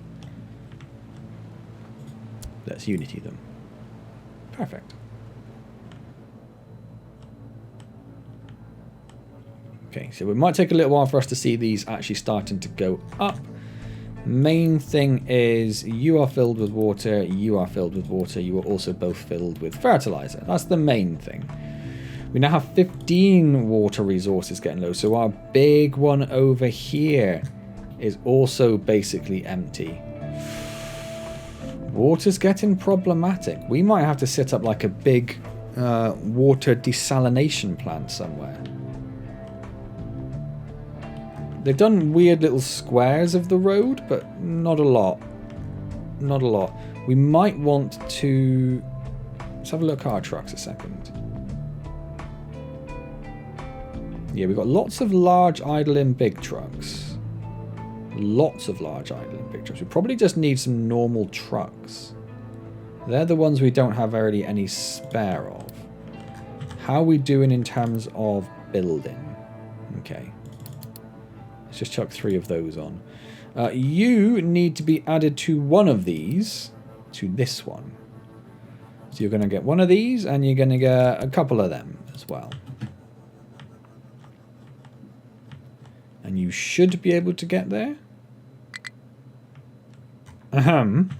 Let's unity them. Perfect. Okay, so it might take a little while for us to see these actually starting to go up. Main thing is you are filled with water, you are filled with water, you are also both filled with fertilizer. That's the main thing. We now have 15 water resources getting low, so our big one over here is also basically empty. Water's getting problematic. We might have to set up like a big water desalination plant somewhere. They've done weird little squares of the road, but not a lot. Not a lot. We might want to... Let's have a look at our trucks a second. Yeah, we've got lots of large idling big trucks. Lots of large idling big trucks. We probably just need some normal trucks. They're the ones we don't have already any spare of. How are we doing in terms of building? Okay. Let's just chuck 3 of those on. You need to be added to one of these, to this one. So you're going to get one of these, and you're going to get a couple of them as well. And you should be able to get there. Ahem.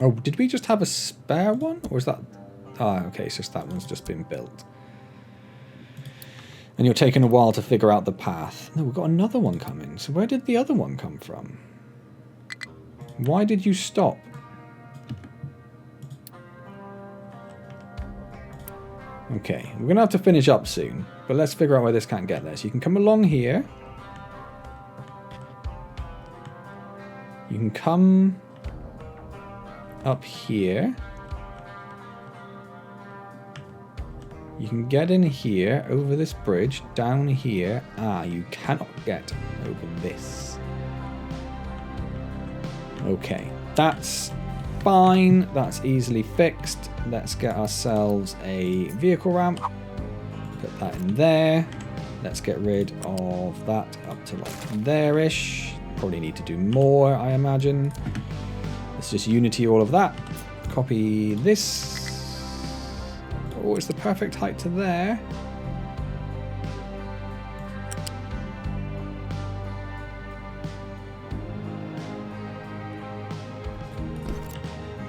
Oh, did we just have a spare one? Or is that... Ah, okay, it's just that one's just been built. And you're taking a while to figure out the path. No, we've got another one coming. So where did the other one come from? Why did you stop? Okay, we're going to have to finish up soon. But let's figure out why this can't get there. So you can come along here. You can come... up here. You can get in here, over this bridge, down here. Ah, you cannot get over this. Okay, that's fine. That's easily fixed. Let's get ourselves a vehicle ramp. Put that in there. Let's get rid of that up to like there-ish. Probably need to do more, I imagine. Let's just unity all of that. Copy this. Oh, it's the perfect height to there.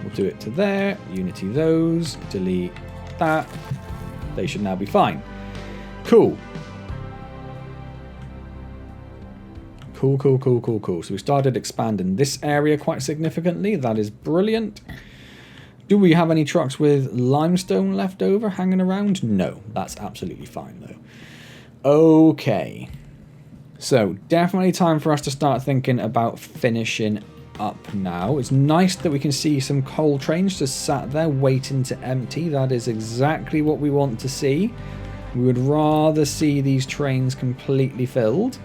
We'll do it to there. Unity those. Delete that. They should now be fine. Cool. Cool, cool, cool, cool, cool. So we started expanding this area quite significantly. That is brilliant. Do we have any trucks with limestone left over hanging around? No, that's absolutely fine though. Okay. So definitely time for us to start thinking about finishing up now. It's nice that we can see some coal trains just sat there waiting to empty. That is exactly what we want to see. We would rather see these trains completely filled.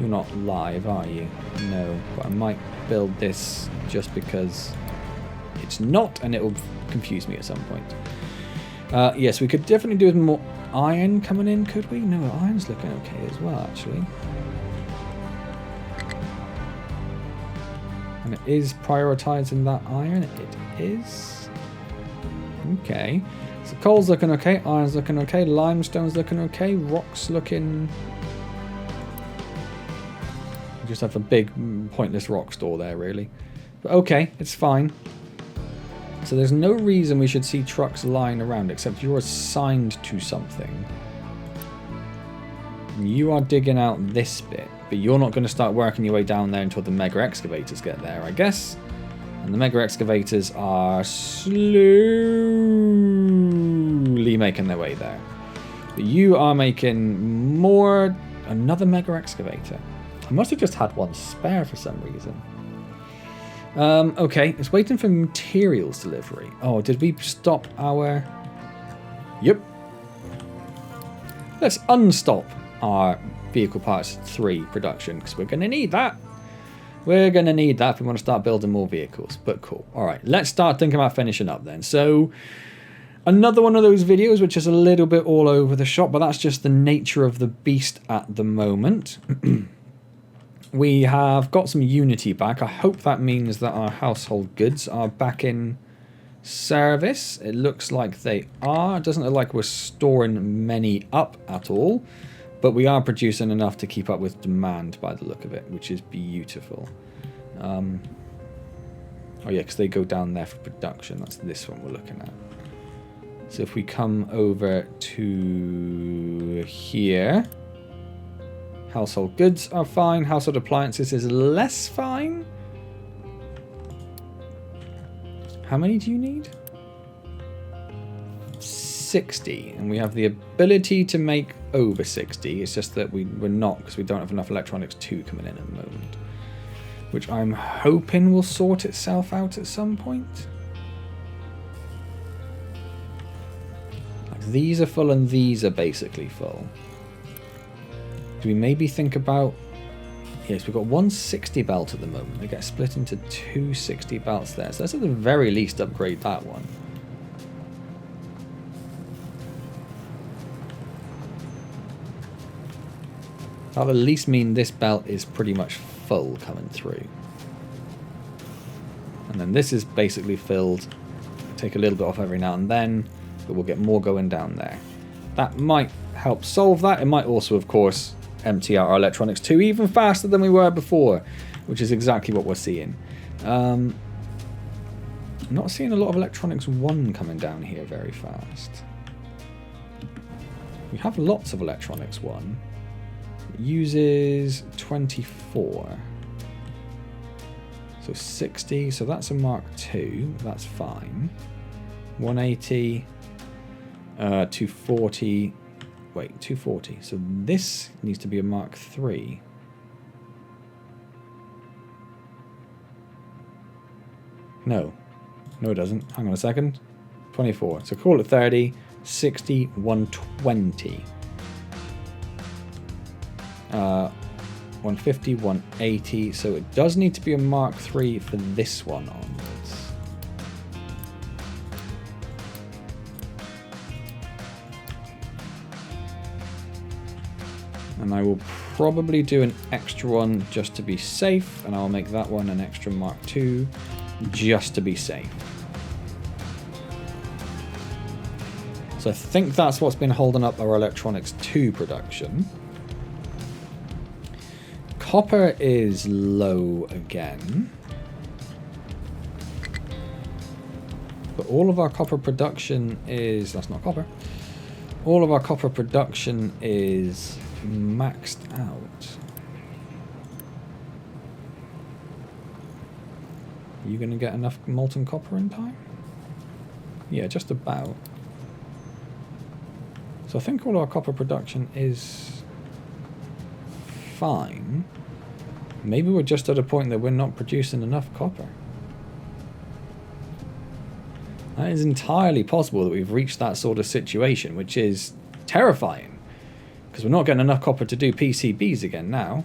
You're not live, are you? No, but I might build this just because it's not, and it will confuse me at some point. Yes, we could definitely do with more iron coming in, could we? No, iron's looking okay as well, actually. And it is prioritising that iron. It is. Okay. So coal's looking okay, iron's looking okay, limestone's looking okay, rock's looking... We just have a big pointless rock store there, really. But okay, it's fine. So there's no reason we should see trucks lying around, except you're assigned to something. You are digging out this bit, but you're not going to start working your way down there until the mega excavators get there, I guess. And the mega excavators are slowly making their way there. But you are making more... Another mega excavator. I must have just had one spare for some reason. Okay, it's waiting for materials delivery. Oh, did we stop our... Yep. Let's unstop our vehicle parts 3 production, because we're going to need that. We're going to need that if we want to start building more vehicles. But cool. All right, let's start thinking about finishing up then. So, another one of those videos which is a little bit all over the shop, but that's just the nature of the beast at the moment. We have got some Unity back. I hope that means that our household goods are back in service. It looks like they are. It doesn't look like we're storing many up at all, but we are producing enough to keep up with demand by the look of it, which is beautiful. Oh yeah, because they go down there for production. That's this one we're looking at. So if we come over to here... Household goods are fine. Household appliances is less fine. How many do you need? 60. And we have the ability to make over 60. It's just that we're not, because we don't have enough electronics 2 coming in at the moment. Which I'm hoping will sort itself out at some point. Like these are full and these are basically full. Do we maybe think about... Yes, we've got one 60 belt at the moment. They get split into 2 60 belts there. So let's at the very least upgrade that one. That'll at least mean this belt is pretty much full coming through. And then this is basically filled. Take a little bit off every now and then, but we'll get more going down there. That might help solve that. It might also, of course... empty out our electronics 2 even faster than we were before, which is exactly what we're seeing. I'm not seeing a lot of electronics 1 coming down here very fast. We have lots of electronics 1. It uses 24. So 60, so that's a Mark 2, that's fine. 180, 240. Wait, 240. So this needs to be a Mark 3. No. No, it doesn't. Hang on a second. 24. So call it 30. 60, 120. 150, 180. So it does need to be a Mark 3 for this one onwards. And I will probably do an extra one just to be safe, and I'll make that one an extra Mark II just to be safe. So I think that's what's been holding up our Electronics 2 production. Copper is low again. But all of our copper production is... That's not copper. All of our copper production is... maxed out. Are you going to get enough molten copper in time? Yeah, just about. So I think all our copper production is fine. Maybe we're just at a point that we're not producing enough copper. That is entirely possible that we've reached that sort of situation, which is terrifying. Because we're not getting enough copper to do PCBs again now.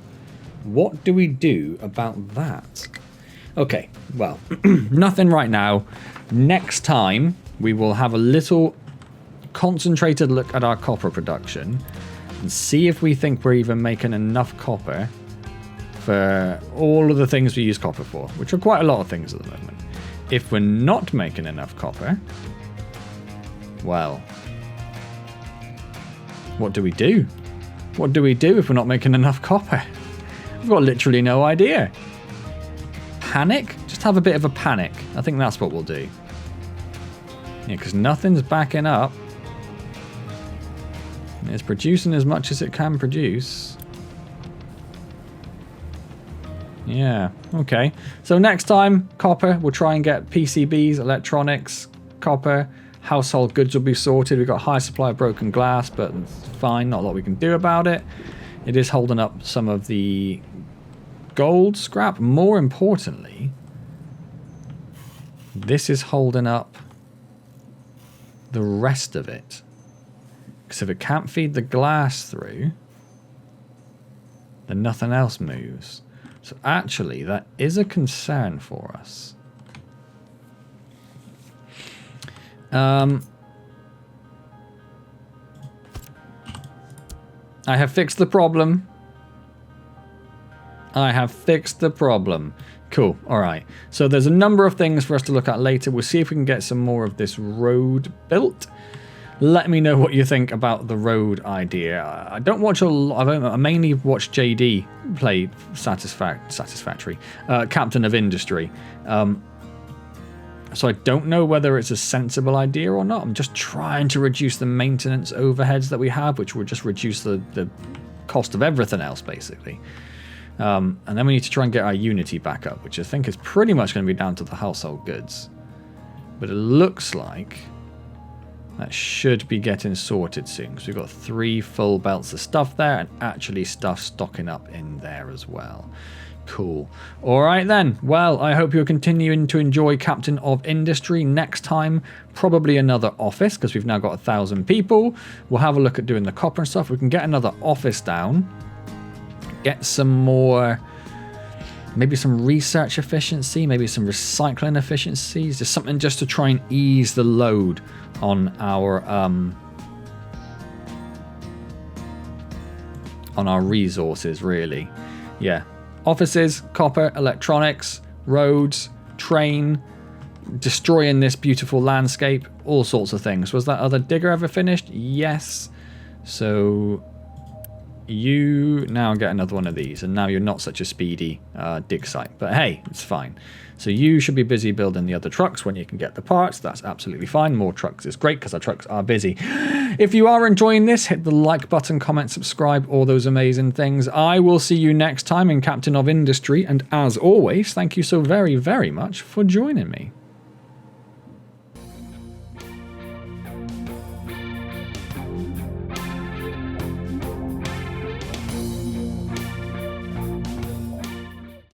What do we do about that? Okay, well, nothing right now. Next time, we will have a little concentrated look at our copper production and see if we think we're even making enough copper for all of the things we use copper for, which are quite a lot of things at the moment. If we're not making enough copper, well, what do we do? What do we do if we're not making enough copper? We've got literally no idea. Panic? Just have a bit of a panic. I think that's what we'll do. Yeah, because nothing's backing up. It's producing as much as it can produce. Yeah, okay. So next time, copper, we'll try and get PCBs, electronics, copper, household goods will be sorted. We've got high supply of broken glass, but it's fine, not a lot we can do about it. It is holding up some of the gold scrap. More importantly, this is holding up the rest of it. Because if it can't feed the glass through, then nothing else moves. So actually, that is a concern for us. I have fixed the problem. I have fixed the problem. Cool. All right. So there's a number of things for us to look at later. We'll see if we can get some more of this road built. Let me know what you think about the road idea. I don't watch a lot. I mainly watch JD play Satisfactory, Captain of Industry. So I don't know whether it's a sensible idea or not. I'm just trying to reduce the maintenance overheads that we have, which will just reduce the cost of everything else, basically. And then we need to try and get our Unity back up, which I think is pretty much going to be down to the household goods. But it looks like that should be getting sorted soon, because we've got 3 full belts of stuff there, and actually stuff stocking up in there as well. Cool. All right then. Well, I hope you're continuing to enjoy Captain of Industry. Next time, probably another office, because we've now got 1,000 people. We'll have a look at doing the copper and stuff. We can get another office down. Get some more, maybe some research efficiency, maybe some recycling efficiencies. Just something just to try and ease the load on our resources, really. Yeah. Offices, copper, electronics, roads, train, destroying this beautiful landscape, all sorts of things. Was that other digger ever finished? Yes. So you now get another one of these, and now you're not such a speedy dig site. But hey, it's fine. So you should be busy building the other trucks when you can get the parts. That's absolutely fine. More trucks is great because our trucks are busy. If you are enjoying this, hit the like button, comment, subscribe, all those amazing things. I will see you next time in Captain of Industry. And as always, thank you so very, very much for joining me.